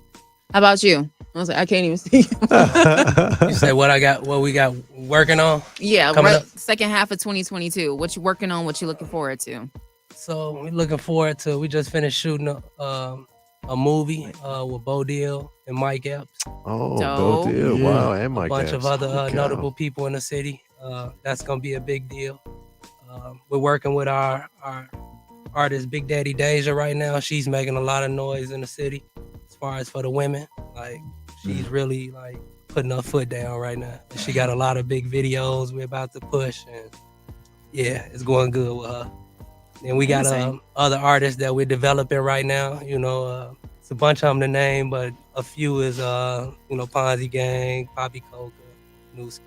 How about you? I was like, I can't even see. You said what we got working on? Yeah, Coming right. up. Second half of 2022. What you working on? What you looking forward to? So we're looking forward to. We just finished shooting a movie with Bo Deal and Mike Epps. Oh, Dope. Bo Deal. Yeah. Wow, and A Mike bunch of Epps. other Good cow. notable people in the city. That's gonna be a big deal. We're working with our artist Big Daddy Deja right now. She's making a lot of noise in the city as far as for the women. Like she's really like putting her foot down right now. And she got a lot of big videos we're about to push, and yeah, it's going good with her. And we got Amazing. other artists that we're developing right now. You know, it's a bunch of them to name, but a few is you know, Ponzi Gang, Poppy Coca, Newski,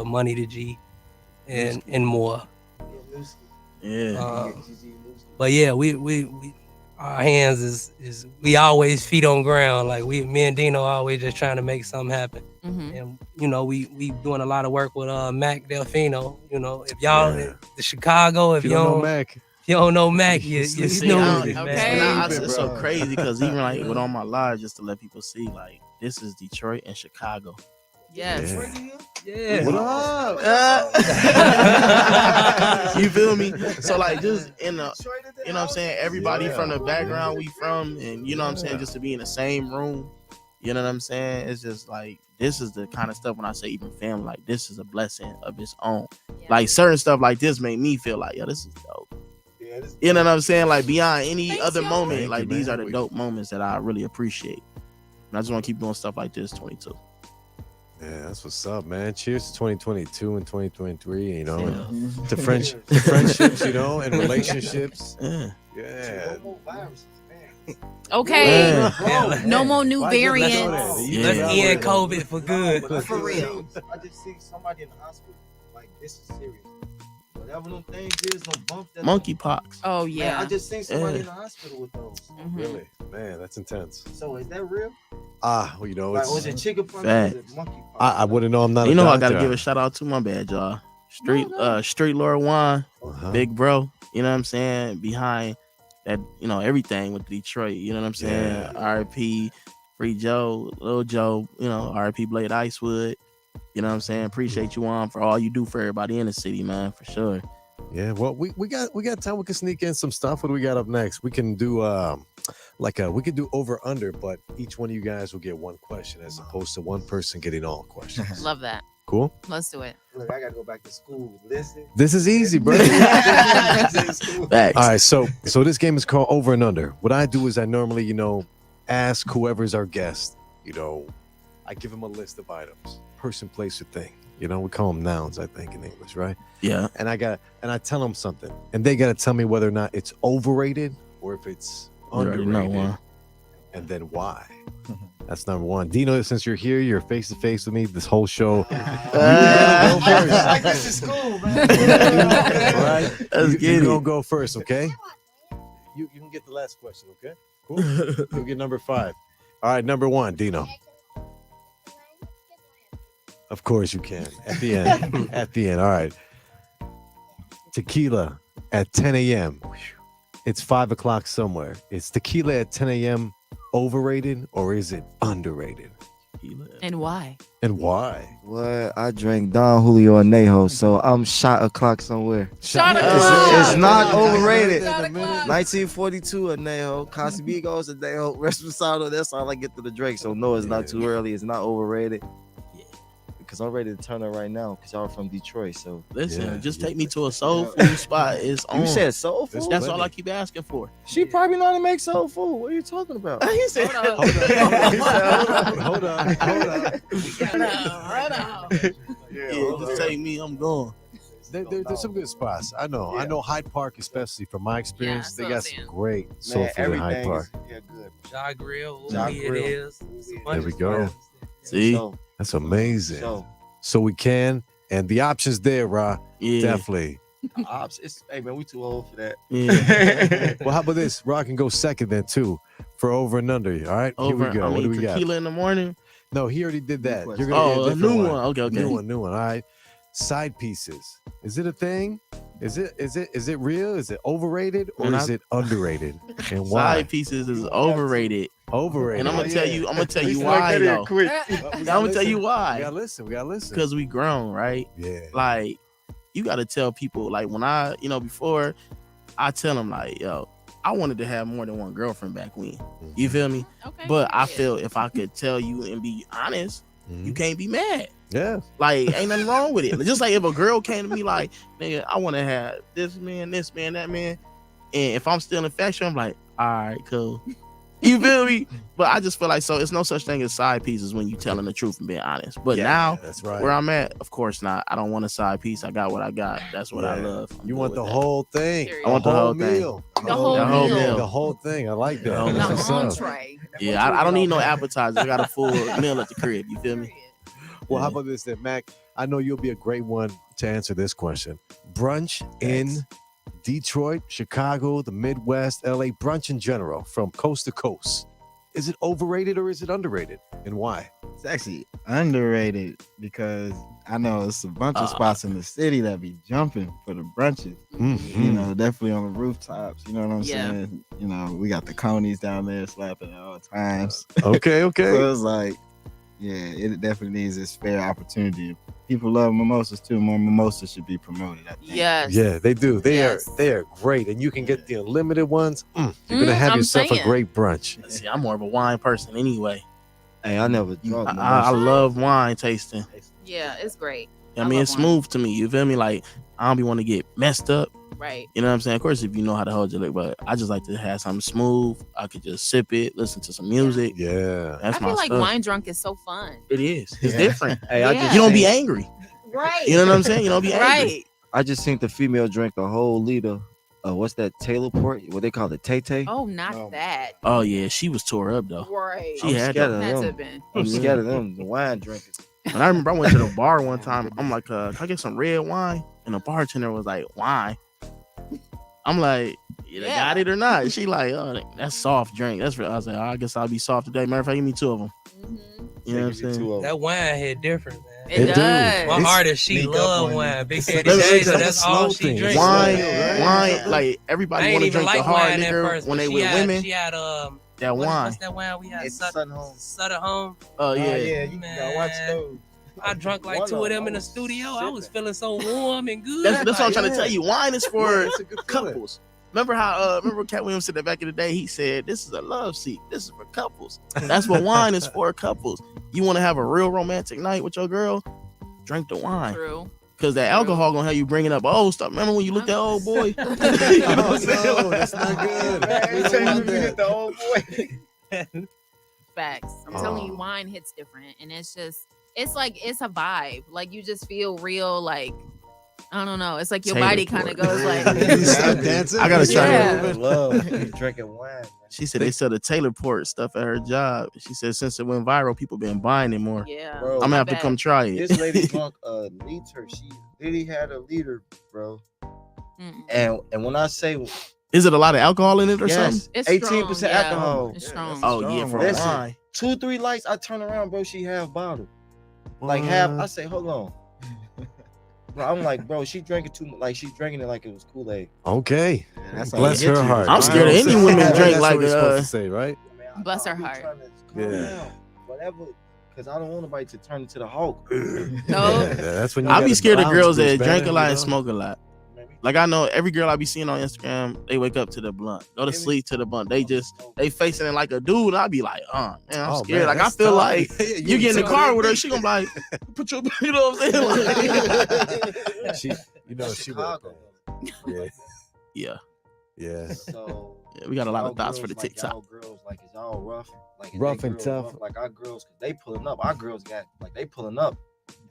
Money to G, and more. Yeah. But yeah, we our hands is we always feet on ground. Like me and Dino always just trying to make something happen. Mhm. And you know, we doing a lot of work with Mack Delfino. You know, if y'all the Chicago, if If you don't know Mac, if you don't know Mac, you See, snoozing, okay. man. It's so crazy because even like with all my lives, just to let people see, like this is Detroit and Chicago. Yes. Yeah. What up? You feel me? So like just in the, you know what I'm saying? Everybody from the background we from, and you know what I'm saying, just to be in the same room, you know what I'm saying? It's just like this is the kind of stuff when I say even family, like this is a blessing of its own. Like certain stuff like this make me feel like, yo, this is dope. You know what I'm saying? Like beyond any other moment, Thank like you, these man. are the dope moments that I really appreciate. And I just want to keep doing stuff like this 22. yeah, that's what's up, man. Cheers to 2022 and 2023. You know, and to friendships, you know, and relationships. Yeah. Yeah. Okay. Yeah. No more new Why you let variants. go there? Let's Yeah. end COVID for good. For real. I just see somebody in the hospital. Like this is serious. Whatever them things is, them bumps. that- Monkeypox. Oh Man, yeah. I just seen somebody Yeah. in the hospital with those. Mhm. Really? Man, that's intense. So is that real? Well, you know, Like, it's, was it chickenpox or was it Facts. monkeypox? I wouldn't know. I'm not. You a know I doctor. gotta give a shout out to my bad, y'all. Street Lord Juan, Uh-huh. big bro. You know what I'm saying? Behind that, you know, everything with Detroit. You know what I'm saying? Yeah. R.I.P. Free Joe, Lil Joe. You know, R.I.P. Blade Icewood. You know what I'm saying? Appreciate you, Juan, for all you do for everybody in the city, man, for sure. Yeah, well, we got time. We can sneak in some stuff. What do we got up next? We can do we could do over under, but each one of you guys will get one question as opposed to one person getting all questions. Love that. Cool. Let's do it. Look, I gotta go back to school. Listen. This is easy, bro. Facts. All right, so this game is called Over and Under. What I do is I normally, you know, ask whoever's our guest, you know, I give them a list of items, person, place, or thing. You know, we call them nouns, I think, in English, right? Yeah. And I tell them something, and they gotta tell me whether or not it's overrated or if it's You already underrated, know, huh? and then why. That's number one. Dino, since you're here, you're face to face with me this whole show. Like this is school, man. Right? Let's get You're it. gonna go first, okay? You can get the last question, okay? Cool. You'll get number 5. All right, number 1, Dino. Of course you can. At the end. At the end. All right. Tequila at 10 a.m. It's 5 o'clock somewhere. Is tequila at 10 a.m. overrated or is it underrated? tequila. And why? And why? What? I drank Don Julio Anejo, so I'm shot o'clock somewhere. Shot o'clock. It's not overrated. Shot o'clock. 1942 Anejo, Casamigos Anejo, Reposado. That's all I get to the drink. So no, it's not too early. It's not overrated. Because I'm ready to turn up right now. Because y'all from Detroit, so Listen, just take me to a soul food spot. It's on. You said soul food? That's all I keep asking for. She probably know how to make soul food. What are you talking about? He said, Hold on. Yeah, just take me. I'm going. There's some good spots. I know Hyde Park, especially from my experience, they got some great soul food in Hyde Park. Good. Ja Grill, Ja it Grill. is. There we go. See, that's amazing. So we can, and the options there, Ra. Yeah. Definitely. Hey man, we too old for that. Yeah. Well, how about this? Ra can go second then too for over and under. All right. Over. Here we go. I What do mean, we got? tequila in the morning. No, he already did that. You're Oh, gonna a new one. Okay. New one. All right. Side pieces. Is it a thing? Is it real? Is it overrated or is it underrated? And why? Side pieces is overrated. Overrated. And I'm gonna tell you why though. I'm gonna tell you why. We gotta listen. Because we grown, right? Yeah. Like, you gotta tell people, like, when I, before I tell them, like, yo, I wanted to have more than one girlfriend back when. You feel me? Okay. But I feel if I could tell you and be honest, you can't be mad. Yeah. Like, ain't nothing wrong with it. Just like if a girl came to me like, nigga, I want to have this man, that man. And if I'm still infectious, I'm like, all right, cool. You feel me? But I just feel like, so it's no such thing as side pieces when you telling the truth and being honest. But now, that's right. Where I'm at, of course not. I don't want a side piece. I got what I got. That's what I love. You want the whole thing. I want the whole meal. thing. The whole meal. The whole thing. I like that. The That's what's up. entree. Yeah, I don't need no appetizers. I got a full meal at the crib. You feel me? Well, how about this then, Mac? I know you'll be a great one to answer this question. Brunch in Detroit, Chicago, the Midwest, LA, brunch in general, from coast to coast. Is it overrated or is it underrated? And why? It's actually underrated because I know it's a bunch of spots in the city that be jumping for the brunches. You know, definitely on the rooftops. You know what I'm saying? You know, we got the conies down there slapping at all times. Okay. So it's like, yeah, it definitely needs its fair opportunity. People love mimosas too. More mimosas should be promoted, I think. Yes. Yeah, they do. They are great. And you can get the unlimited ones. You're going to have I'm yourself saying. a great brunch. See, I'm more of a wine person anyway. Hey, I never drunk. I love wine tasting. Yeah, it's great. I mean, it's smooth to me. You feel me? Like, I don't be want to get messed up. Right. You know what I'm saying? Of course, if you know how to hold your liquor, but I just like to have something smooth. I could just sip it, listen to some music. Yeah. That's I feel my like stuff. wine drunk is so fun. It is. It's different. Hey, You don't be angry. Right. You know what I'm saying? You don't be angry. Right. I just seen the female drink a whole liter. What's that Taylor port? What they call it, Tay-Tay? Oh, not that. Oh, yeah. She was tore up, though. Right. She had scared to. of Had to them. have been. I'm scared of them, the wine drinkers. And I remember I went to the bar one time. I'm like, can I get some red wine? And the bartender was like, wine? I'm like, you got it or not? She like, oh, that's soft drink. That's real. I was like, I guess I'll be soft today. Matter of fact, give me two of them. You know what I'm saying? That wine hit different, man. It does. My artist, she love wine. Big Daddy Let me Days, tell you, that's all she drinks. Wine, like I everybody ain't want to even drink the like hard wine at liquor first, when but they she with had- women. She had That wine. What's that wine we had? Sutter Home. Oh yeah. You gotta watch those. I drunk like two of them in the studio. I was feeling so warm and good. That's what I'm trying to tell you. Wine is for It's a good couples. Remember how Cat Williams said that back in the day? He said, this is a love seat. This is for couples. That's what wine is for, couples. You want to have a real romantic night with your girl? Drink the wine. True. Because that alcohol gonna have you bringing up old stuff. Remember when you looked at old boy? Oh, no, that's not good. We don't want that. The old boy. Facts. I'm telling you, wine hits different. And it's just, it's like, it's a vibe. Like, you just feel real, like, I don't know. It's like your Taylor body kind of port. goes like, You start dancing? I gotta try Yeah. it. Love drinking wine. She said they sell the Taylor port stuff at her job. She said since it went viral, people been buying it more. yeah. Bro, I'm gonna have to come try it. This lady drunk a liter. She really had a liter, bro. And when I say Is it a lot of alcohol in it or yes, something? It's 18% strong, yeah. alcohol. It's strong. Oh yeah, for Listen, wine. 2-3 lights, I turn around, bro. She half bottle, like half. I say, hold on. Bro, I'm like, bro, she drinking too much. Like she's drinking it like it was Kool-Aid. Okay. That's how Bless they get her you. heart. I'm scared of I any don't women say- drink That's like what we're supposed to say, right? Bless her heart. Yeah. Yeah. Whatever. because I don't want nobody to turn into the Hulk. No, that's when I be scared of girls that drink a better, lot you and know? smoke a lot. Like I know every girl I be seeing on Instagram, they wake up to the blunt, go to sleep to the blunt. They facing it like a dude. I be like, man, I'm Oh, scared. man, like I that's feel tough. like Yeah, you get in the so car they with her, think. she gonna be like, put your, you know what I'm saying? She, you know, she would. Yeah. Yeah. So yeah, we got a lot of y'all thoughts for the girls, like, TikTok. y'all girls, like, is y'all rough? Like, is Rough they and girls tough. rough? Like our girls, cause they pulling up. Our girls got like they pulling up.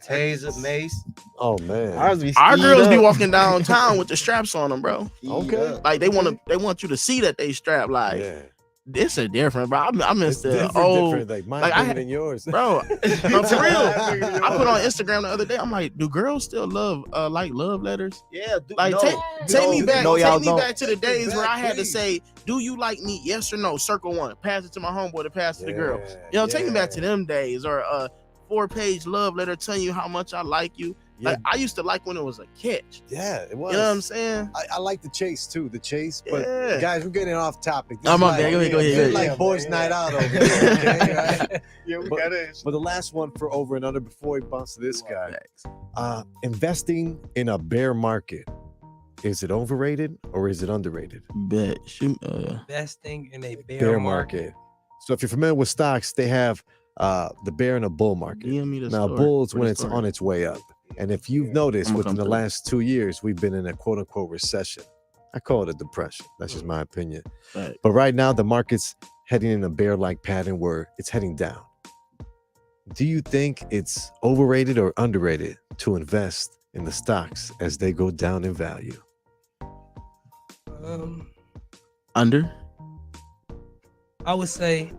Taser, mace. Oh man. Ours be Our skied girls be up. walking downtown with the straps on them, bro. Okay. Like they want you to see that they strapped. Like this is different, bro. I miss the different, old. different. Like mine's like, bigger than yours, bro. No, for real. I put on Instagram the other day. I'm like, do girls still love love letters? Yeah, Like no, take me back. no, y'all take me don't. back to the days where I had to say, "Do you like me? Yes or no?" Circle one. Pass it to my homeboy to pass it to the girl. You know, take me back to them days. Or a 4-page love letter telling you how much I like you. Like I used to like when it was a catch. Yeah, it was. You know what I'm saying? I like the chase too, but Yeah. guys, we're getting off topic. This Oh, is my like, bad. Go ahead. this is like Yeah, boys' man, night yeah. out over here. Okay, right? Yeah, we But- got it. But the last one for over and under before we bounce to this guy, investing in a bear market, is it overrated or is it underrated? Bet. Investing in a Bear market. So if you're familiar with stocks, they have the bear and a bull market. Now, bulls when it's on its way up. And if you've noticed I'm gonna within come the through. last 2 years, we've been in a quote unquote recession. I call it a depression. That's just my opinion. Right. But right now, the market's heading in a bear-like pattern where it's heading down. Do you think it's overrated or underrated to invest in the stocks as they go down in value? Under? I would say,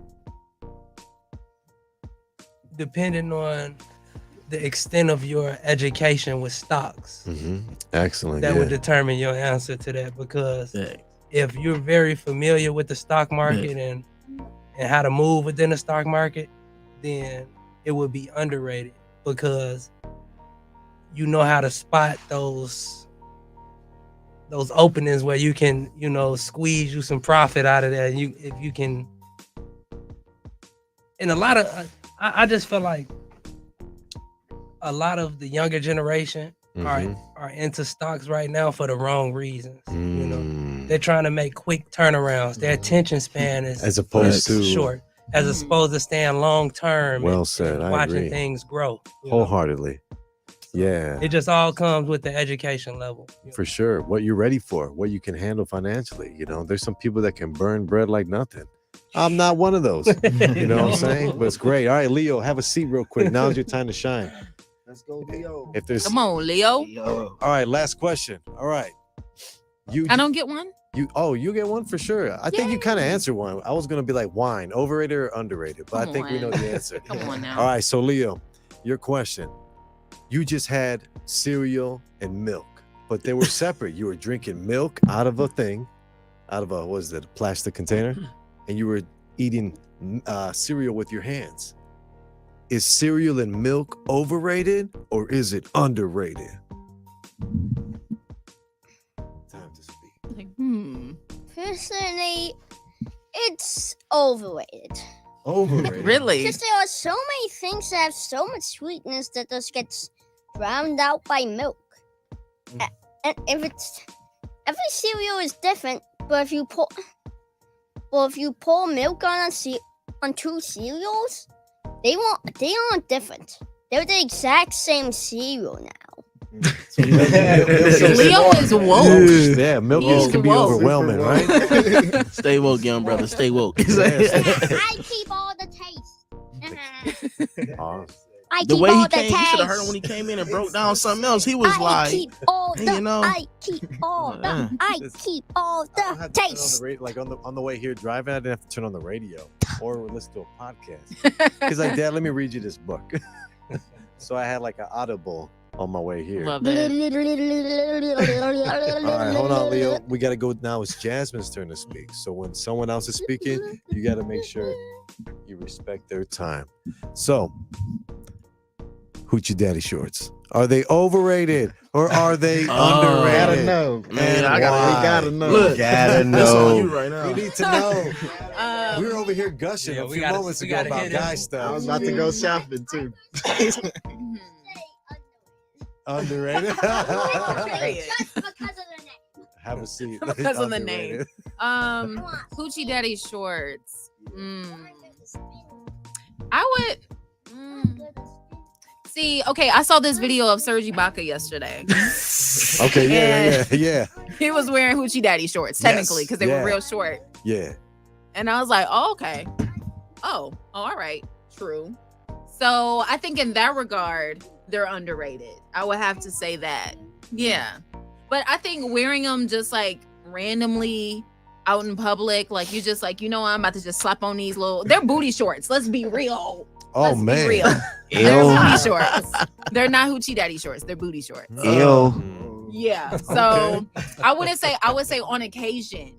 depending on the extent of your education with stocks, Excellent. that yeah. would determine your answer to that. Because if you're very familiar with the stock market and how to move within the stock market, then it would be underrated because you know how to spot those openings where you can, squeeze you some profit out of that. If you can, and a lot of, I just feel like a lot of the younger generation are into stocks right now for the wrong reasons. They're trying to make quick turnarounds. Their attention span is As opposed to short, as opposed to staying long term. Well said. I watching agree. things grow. Wholeheartedly. Yeah. It just all comes with the education level. For sure. What you're ready for, what you can handle financially. There's some people that can burn bread like nothing. I'm not one of those. You know what I'm saying? But it's great. All right, Leo, have a seat real quick. Now's your time to shine. Let's go, Leo. If there's Come on, Leo. All right, last question. All right. I don't get one. You get one for sure. I think you kind of answered one. I was gonna be like wine, overrated or underrated, but I think we know the answer. Come on now. All right, so Leo, your question. You just had cereal and milk, but they were separate. You were drinking milk out of a what is it, a plastic container, and you were eating cereal with your hands. Is cereal and milk overrated or is it underrated? Time to speak. Personally, it's overrated. Overrated. Really? Because there are so many things that have so much sweetness that just gets drowned out by milk. And every cereal is different, but if you pour milk on two cereals, they aren't different. They're the exact same cereal now. Leo is woke. Yeah, milk He's can be woke. overwhelming, right? Stay woke, young brother. Stay woke. I keep all the taste. I The keep way all he the came, you should have taste. heard him when he came in and broke down something else. He was like, I keep all the I taste. on the way here driving, I didn't have to turn on the radio or listen to a podcast. He's like, Dad, let me read you this book. So I had like an audible on my way here. Love it. All right, hold on, Leo. We got to go now. It's Jasmine's turn to speak. So when someone else is speaking, you got to make sure you respect their time. So Hoochie Daddy shorts? Are they overrated or are they underrated? Gotta know. Man, I gotta know. Look, Gotta That's know. on you right now. We need to know. We were over here gushing a few moments ago about guy I stuff. was about to go shopping too. Underrated. Period. Have a seat. Because of the name. Underrated. Hoochie Daddy shorts. I would see. Okay, I saw this video of Serge Ibaka yesterday. Okay, yeah. He was wearing Hoochie Daddy shorts, technically, because they were real short. Yeah. And I was like, oh, okay. Oh, all right. True. So I think in that regard, they're underrated. I would have to say that. Yeah. But I think wearing them just like randomly out in public, like you just like, I'm about to just slap on these they're booty shorts. Let's be real. Oh, man. Be real. They're booty shorts. They're not Hoochie Daddy shorts. They're booty shorts. Ew. Yeah. So I would say on occasion,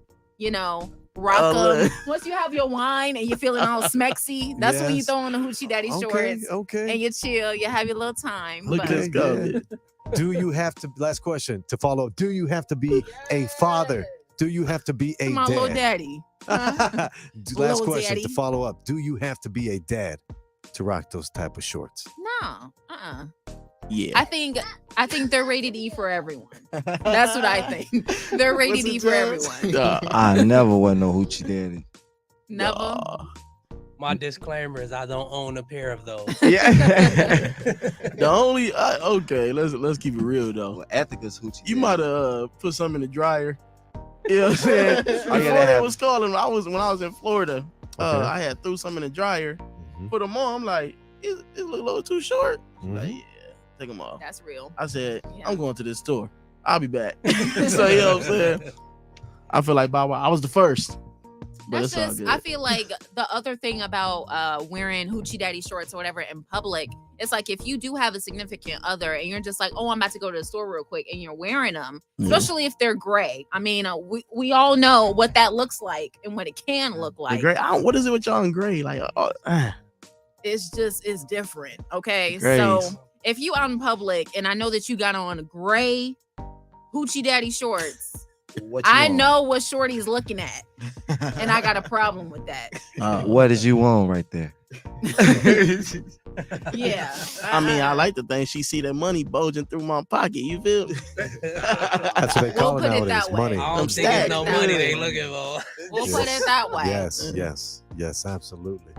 rock them. Once you have your wine and you're feeling all smexy, that's when you throw on the Hoochie Daddy shorts. Okay. And you chill. You have your little time. Look at this go. Do you have to, last question to follow, do you have to be a father? Do you have to be a My dad? little daddy. Last Little question daddy. to follow up. Do you have to be a dad to rock those type of shorts? No. Yeah. I think they're rated E for everyone. That's what I think. They're rated E for everyone. I never went no Hoochie Daddy. Never. My disclaimer is I don't own a pair of those. Yeah. The only okay, let's keep it real though. Well, Ethica's Hoochie You Daddy. might have put something in the dryer. You know what I'm saying? Before that it was calling, when I was in Florida, I had threw some in the dryer, put them on. I'm like, it look a little too short. Like, yeah, take them off. That's real. I said, I'm going to this store. I'll be back. So you know what I'm saying? I feel like Bob, I was the first. But That's it's all just, good. I feel like the other thing about wearing Hoochie Daddy shorts or whatever in public, it's like if you do have a significant other and you're just like, oh, I'm about to go to the store real quick and you're wearing them, especially if they're gray. I mean, we all know what that looks like and what it can look like. The gray, what is it with y'all in gray? Like, It's different. Okay. Grays. So if you out in public and I know that you got on gray Hoochie Daddy shorts, I know what Shorty's looking at, and I got a problem with that. What is you on right there? Yeah. I mean, I like to think she see that money bulging through my pocket. You feel? That's what they call it nowadays. Money. I don't think it's no money they looking for. We'll put it that way. Yes, absolutely.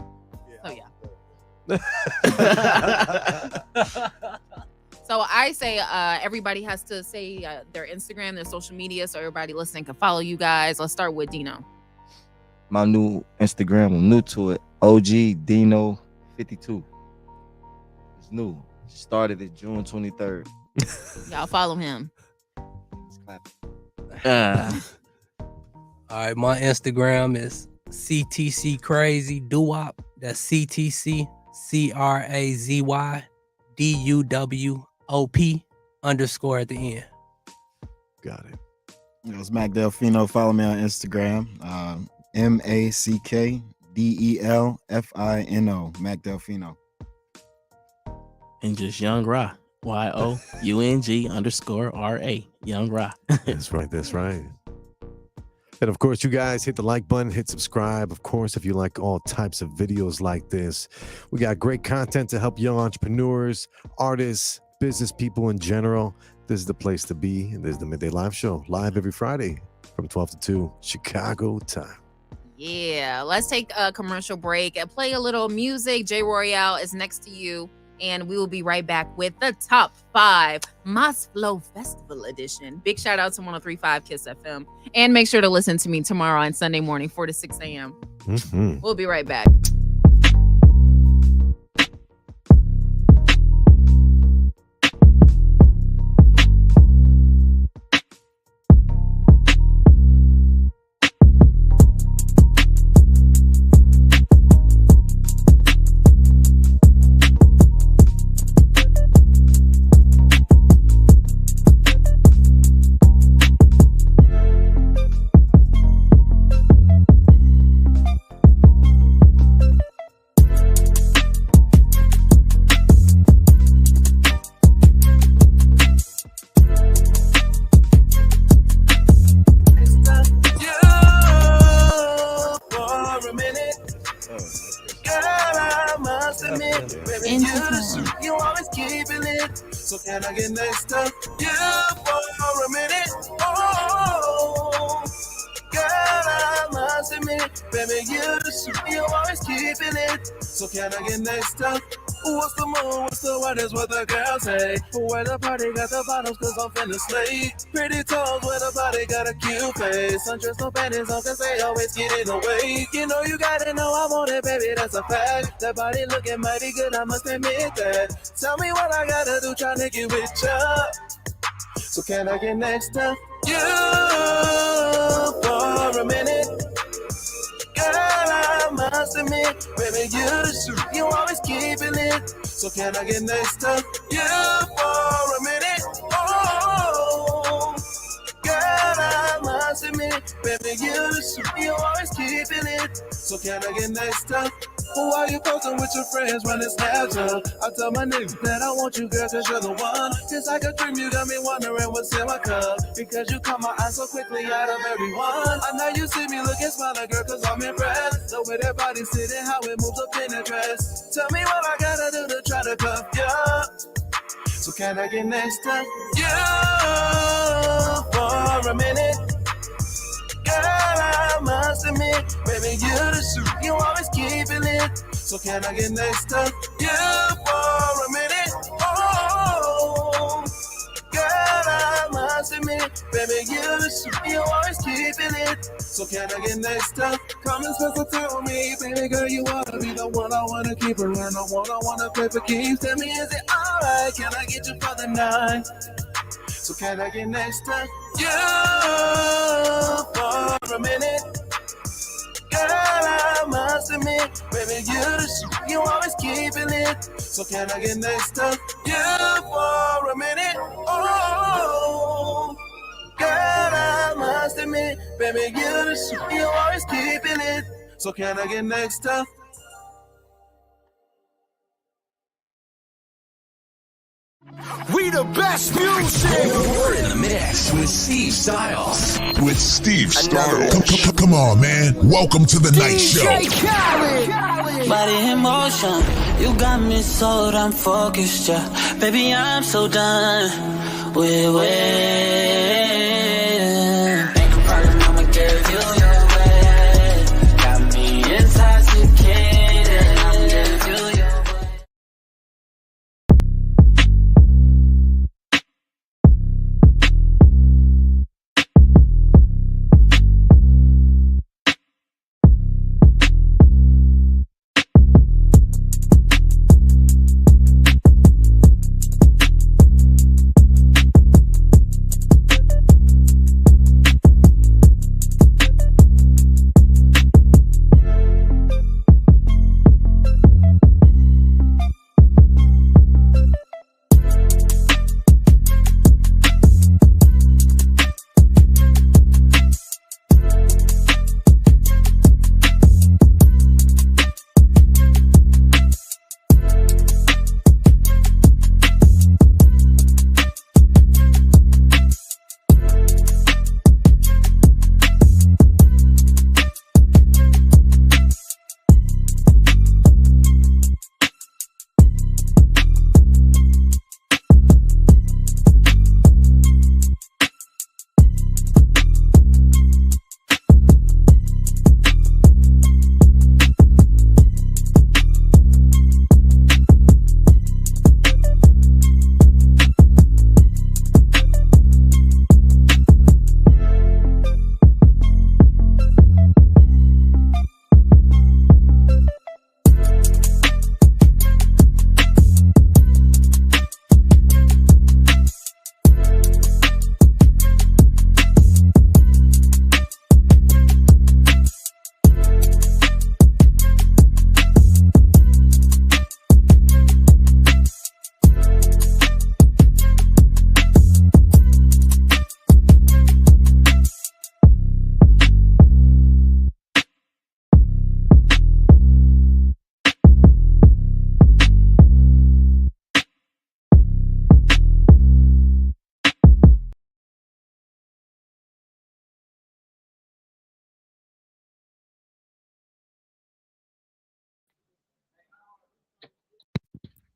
So So I say everybody has to say their Instagram, their social media, so everybody listening can follow you guys. Let's start with Dino. My new Instagram, I'm new to it. OG Dino 52. It's new. Started it June 23rd. Y'all follow him. All right, my Instagram is CTC Crazy Duwop. That's CTC CRAZY DUWOP_ at the end. Got it. It's Mack Delfino. Follow me on Instagram. MackDelfino. Mack Delfino. And just Young Ra. YOUNG_RA. Young Ra. That's right. That's right. And of course, you guys hit the like button, hit subscribe. Of course, if you like all types of videos like this, we got great content to help young entrepreneurs, artists, business people in general. This is the place to be. This is the Midday Live Show, live every Friday from 12 to 2 Chicago time. Yeah, let's take a commercial break and play a little music. J Royale is next to you, and we will be right back with the top 5 Mas Flow Festival edition. Big shout out to 103.5 Kiss FM, and make sure to listen to me tomorrow on Sunday morning, 4 to 6 a.m. We'll be right back. So can I get next to you for a minute? Oh, girl, I must admit, baby, you always keeping it. So can I get next to? What's the mood? What's the word? Is what the girls say. Where the party got the bottles, cause I'm finna slay. Pretty toes where the body got a cute face. Undressed, no panties on, cause they always get in the way. You know you gotta know I want it, baby, that's a fact. That body looking mighty good, I must admit that. Tell me what I gotta do, tryna get with ya. So can I get next to you for a minute? Girl, I must admit, baby, you always keeping it. So can I get next to you for a minute? Oh, girl, I must admit, baby, you always keeping it. So can I get next to? Why you posting with your friends running Snapchat? I tell my niggas that I want you, girl, cause you're the one. Just like a dream, you got me wondering what's in my cup. Because you caught my eyes so quickly out of everyone. I know you see me looking smiling, girl, cause I'm impressed. The way that body's sitting, how it moves up in the dress. Tell me what I gotta do to try to cuff you. So can I get next to you for a minute? Girl, I must admit, baby, you always keeping it. So can I get next to you for a minute? Oh, girl, I must admit, baby, you always keeping it. So can I get next to? Come and spend some time with me, baby girl, you wanna be the one I wanna keep around, the one I wanna play for keeps. Tell me, is it alright? Can I get you for the night? So can I get next to you for a minute? Girl, I must admit, baby, you always keeping it. So can I get next to you for a minute? Oh, girl, I must admit, baby, you always keeping it. So can I get next to? We the best music. We're in the mix with Steve Stylez. With Steve Stylez. Come on, man. Welcome to the night show. Body in motion, you got me sold, I'm focused, yeah. Baby, I'm so done with waiting. Ain't no problem, I'ma give you your way. Got me intoxicated, I'll give you your way.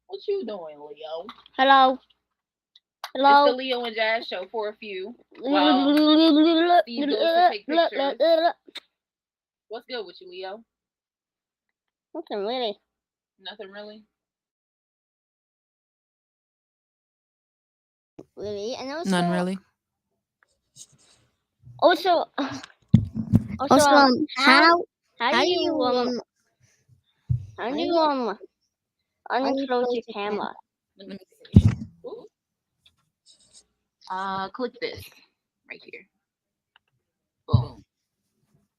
What you doing, Leo? Hello. Hello. It's the Leo and Jazz show for a few. Well, Steve goes to take pictures. What's good with you, Leo? Nothing really. Nothing really. Really, and also None really. Also, how do you unclose your camera? Let me see. Ooh. Click this right here. Boom.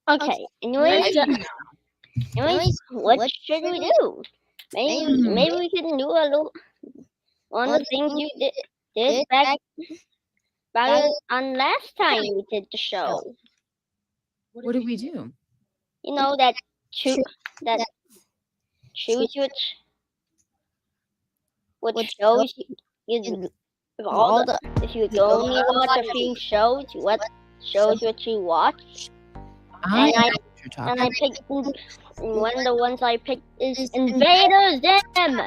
Okay. Anyways, what should we do? Maybe we can do a little one of the things you did back on last time we did the show. What did we do? You know that choose what shows you if you only watch a few shows, what shows would you watch? And I picked one of the ones I picked is Invaders Zim.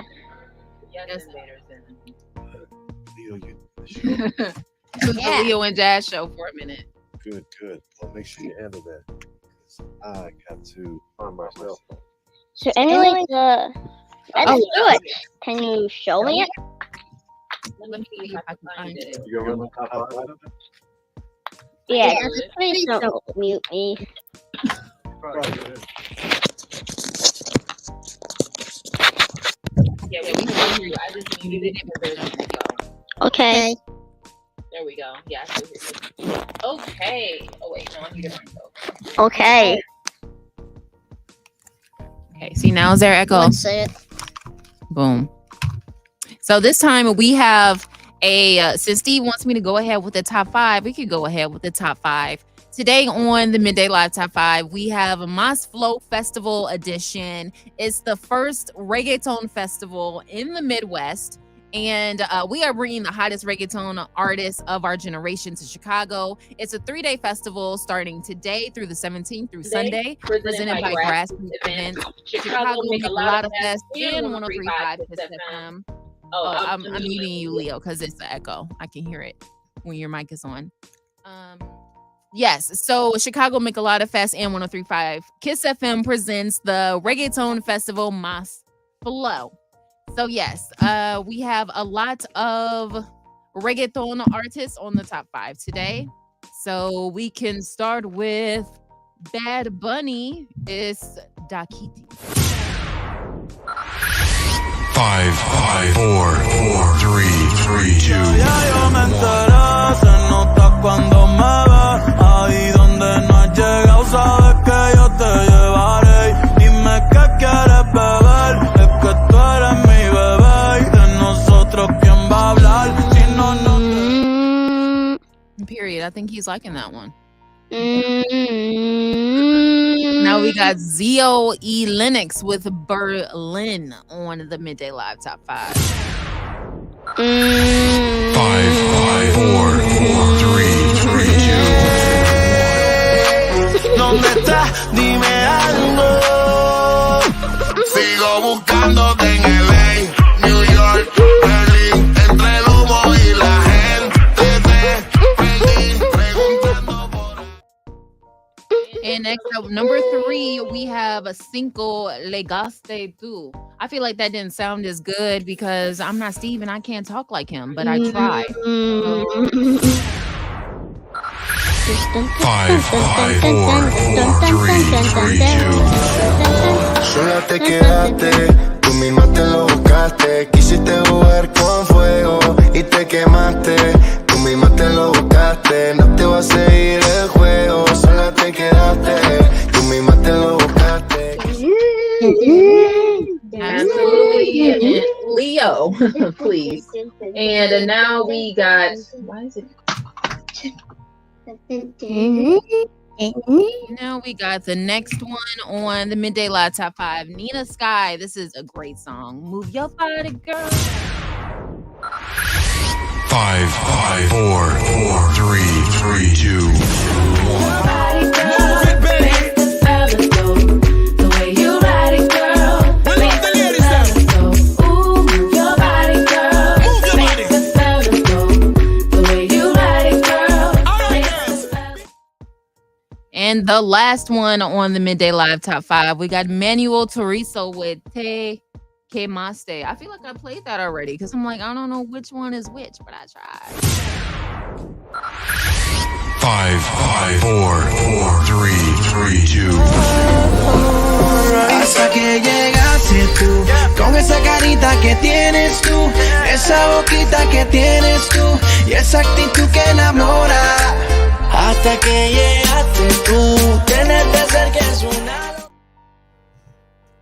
Yes, Invaders Leo, the Leo and Jazz show for a minute. Good. Well, make sure you handle that. 'Cause I got to find myself. So anyway, let's do it. Can you show me it? Let me see if I can find it. You gonna run the top 5 of it? Yeah, please don't mute me. Yeah, we can hear you. I just muted it, but there's no echo. Okay. There we go. Yeah, I still hear you. Okay. Oh wait, no, I'm different though. Okay. Okay. See, now is there echo? Let's say it. Boom. So this time we have since Steve wants me to go ahead with the top 5, we could go ahead with the top 5. Today on the Midday Live Top 5, we have a Mas Flow Festival edition. It's the first reggaeton festival in the Midwest. And we are bringing the hottest reggaeton artists of our generation to Chicago. It's a 3-day festival starting today through the 17th through Sunday, presented by Grassroots Events, Chicago Make a Lot of Fest, and 103.5 Kiss FM. I'm muting you, Leo, because it's the echo. I can hear it when your mic is on. Yes, so Chicago Make a Lot of Fest and 103.5 Kiss FM presents the Reggaeton Festival Mas Flow. So yes, we have a lot of reggaeton artists on the top 5 today. So we can start with Bad Bunny. It's Dakiti. 5, 4, 3, 2, 1. Yo me enteré, se nota cuando me ves. Ahí donde no has llegado, sabes que yo te llevaré. Dime qué quieres beber, es que tú eres mi bebé. Y de nosotros, ¿quién va a hablar? Si no, Period. I think he's liking that one. Now we got Zio E. Lennox with Berlin on the Midday Live Top 5. 5, 4, 3, 2, 1. ¿Dónde estás? Dime algo. Sigo buscándote en LA, New York, Berlín, entre el humo y la gente te perdí preguntando por. And next up, number 3, we have a Cinco Legaste Tu. I feel like that didn't sound as good because I'm not Steve and I can't talk like him, but I tried. 5, 4, 3, 2. Sola te quedaste, tú misma te lo buscaste. Quisiste jugar con fuego y te quemaste. Tú misma te lo buscaste, no te va a seguir el juego. Sola te quedaste, tú misma te lo buscaste. Absolutely. Leo, please. And now we got, why is it? Now we got the next one on the Midday Live Top 5. Nina Sky. This is a great song. Move your body, girl. 5, 4, 3, 2, 1. Move it, baby. The way you ride it, girl. We love the ladies now. Ooh, move your body, girl. Move your body. And the last one on the Midday Live Top 5, we got Manuel Turizo with Te Que Maste. I feel like I played that already because I'm like, I don't know which one is which, but I tried. 5, 4, 3, 2. Hasta que llegaste tú, con esa carita que tienes tú, esa boquita que tienes tú, y esa actitud que enamora. Hasta que llegaste tú, tenerte cerca es una.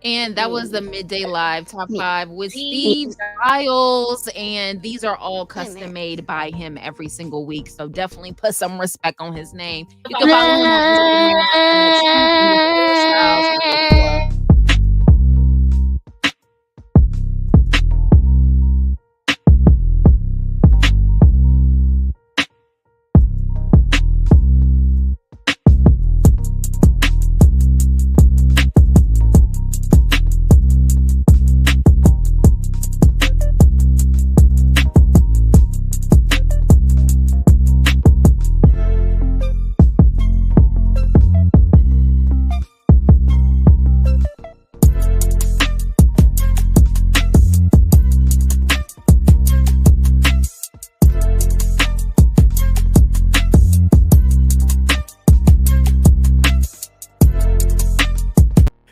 And that was the Midday Live Top 5 with Steve Stylez. And these are all custom made by him every single week. So definitely put some respect on his name. You can follow him on Instagram.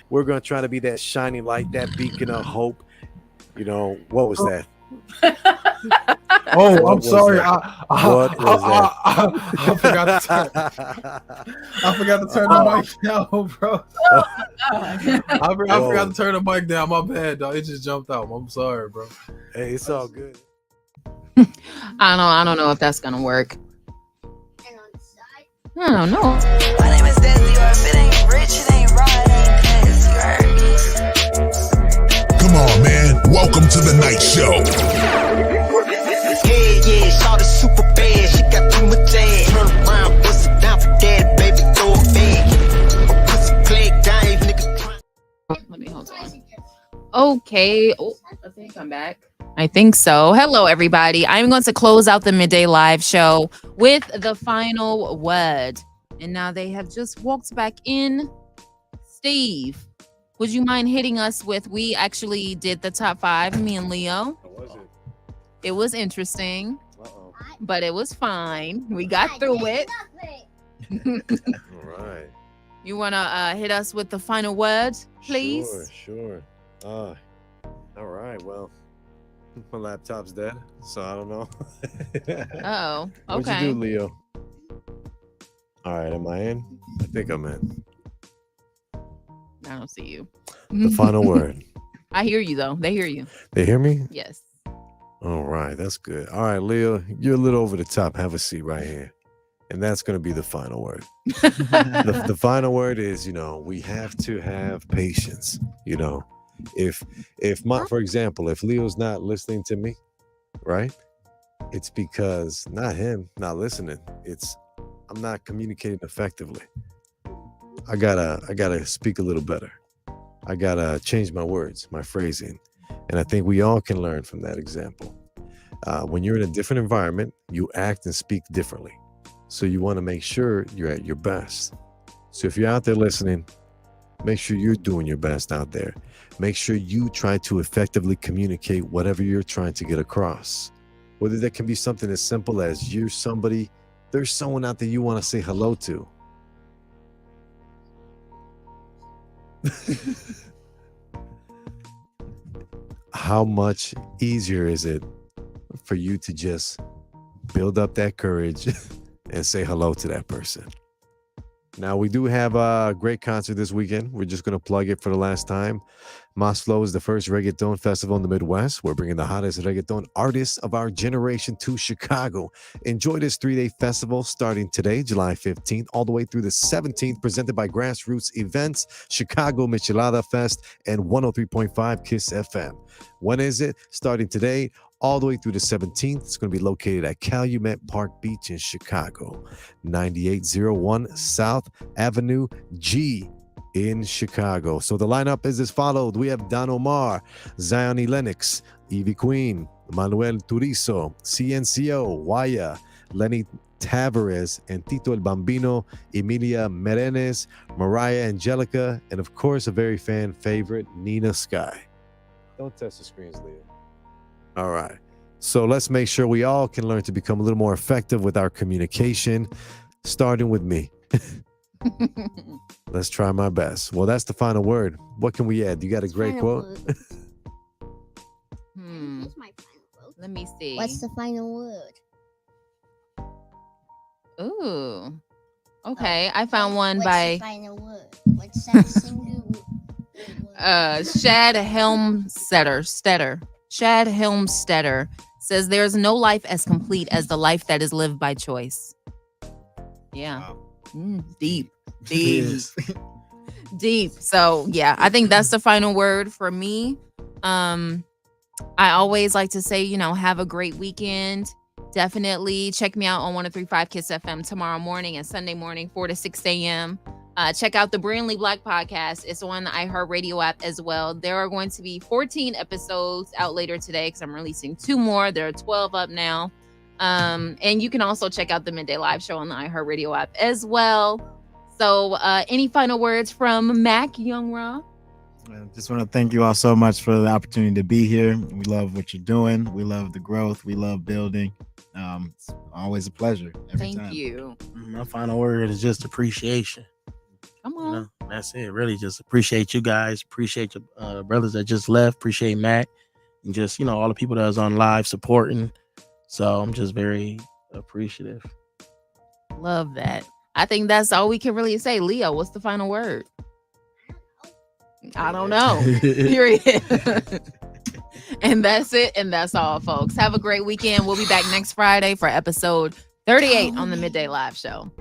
We're going to try to be that shining light, that beacon of hope. You know, what was that? Oh, I'm was sorry. that? What was that? I forgot to turn the mic down, bro. I forgot to turn the mic down. My bad, dog. It just jumped out. I'm sorry, bro. Hey, it's all good. I don't know if that's going to work. I don't know. My name is Desi, or if it ain't rich, it ain't right, it ain't this, you heard me? Come on, man. Welcome to the night show. Yeah, shot is super bad, she got too much ass. Turn around, bust it down for daddy, baby, throw it back. Pussy click down, nigga. Let me hold on. Okay. Oh, I think I'm back. I think so. Hello, everybody. I'm going to close out the Midday Live show with the final word. And now they have just walked back in. Steve, would you mind hitting us with, we actually did the top 5, me and Leo. How was it? It was interesting, Uh-oh. but it was fine. We got through it. All right. You want to hit us with the final word, please? Sure. All right. Well, my laptop's dead, so I don't know. Oh, okay. What'd you do, Leo? All right, am I in? I think I'm in. I don't see you. The final word. I hear you, though. They hear you. They hear me? Yes. All right, that's good. All right, Leo, you're a little over the top. Have a seat right here. And that's going to be the final word. The final word is, we have to have patience. If for example, if Leo's not listening to me, right? It's because not him not listening. It's I'm not communicating effectively. I gotta speak a little better. I gotta change my words, my phrasing. And I think we all can learn from that example. When you're in a different environment, you act and speak differently. So you want to make sure you're at your best. So if you're out there listening, make sure you're doing your best out there. Make sure you try to effectively communicate whatever you're trying to get across. Whether that can be something as simple as there's someone out there you want to say hello to. How much easier is it for you to just build up that courage and say hello to that person? Now, we do have a great concert this weekend. We're just going to plug it for the last time. Mas Flow is the first reggaeton festival in the Midwest. We're bringing the hottest reggaeton artists of our generation to Chicago. Enjoy this 3-day festival starting today, July 15th, all the way through the 17th, presented by Grassroots Events, Chicago Michelada Fest, and 103.5 KISS FM. When is it? Starting today, all the way through the 17th. It's going to be located at Calumet Park Beach in Chicago, 9801 South Avenue G in Chicago. So the lineup is as followed. We have Don Omar, Zion E. Lennox, Evie Queen, Manuel Turizo, CNCO, Waya, Lenny Tavares, and Tito El Bambino, Emilia Merenes, Mariah Angelica, and of course, a very fan favorite, Nina Sky. Don't touch the screens, Leah. All right. So let's make sure we all can learn to become a little more effective with our communication, starting with me. Let's try my best. Well, that's the final word. What can we add? You got a great quote? Let me see. What's the final word? Ooh. Okay. I found one by What's the final word? What's that single word? Shad Helmstetter says there's no life as complete as the life that is lived by choice. Yeah. Deep. Deep. So yeah, I think that's the final word for me. I always like to say, have a great weekend. Definitely check me out on 103.5 Kiss FM tomorrow morning and Sunday morning, 4 to 6 a.m. Check out the Brilliantly Black podcast. It's on the iHeartRadio app as well. There are going to be 14 episodes out later today because I'm releasing 2 more. There are 12 up now. And you can also check out the Midday Live show on the iHeartRadio app as well. So any final words from Mac, Young Ra? I just want to thank you all so much for the opportunity to be here. We love what you're doing. We love the growth. We love building. It's always a pleasure. Every time. You. My final word is just appreciation. Come on. That's it. Really just appreciate you guys. Appreciate your brothers that just left. Appreciate Mac. And just, all the people that was on live supporting. So I'm just very appreciative. Love that. I think that's all we can really say. Leo, what's the final word? I don't know. Period. And that's it. And that's all, folks. Have a great weekend. We'll be back next Friday for episode 38 on the Midday Live show.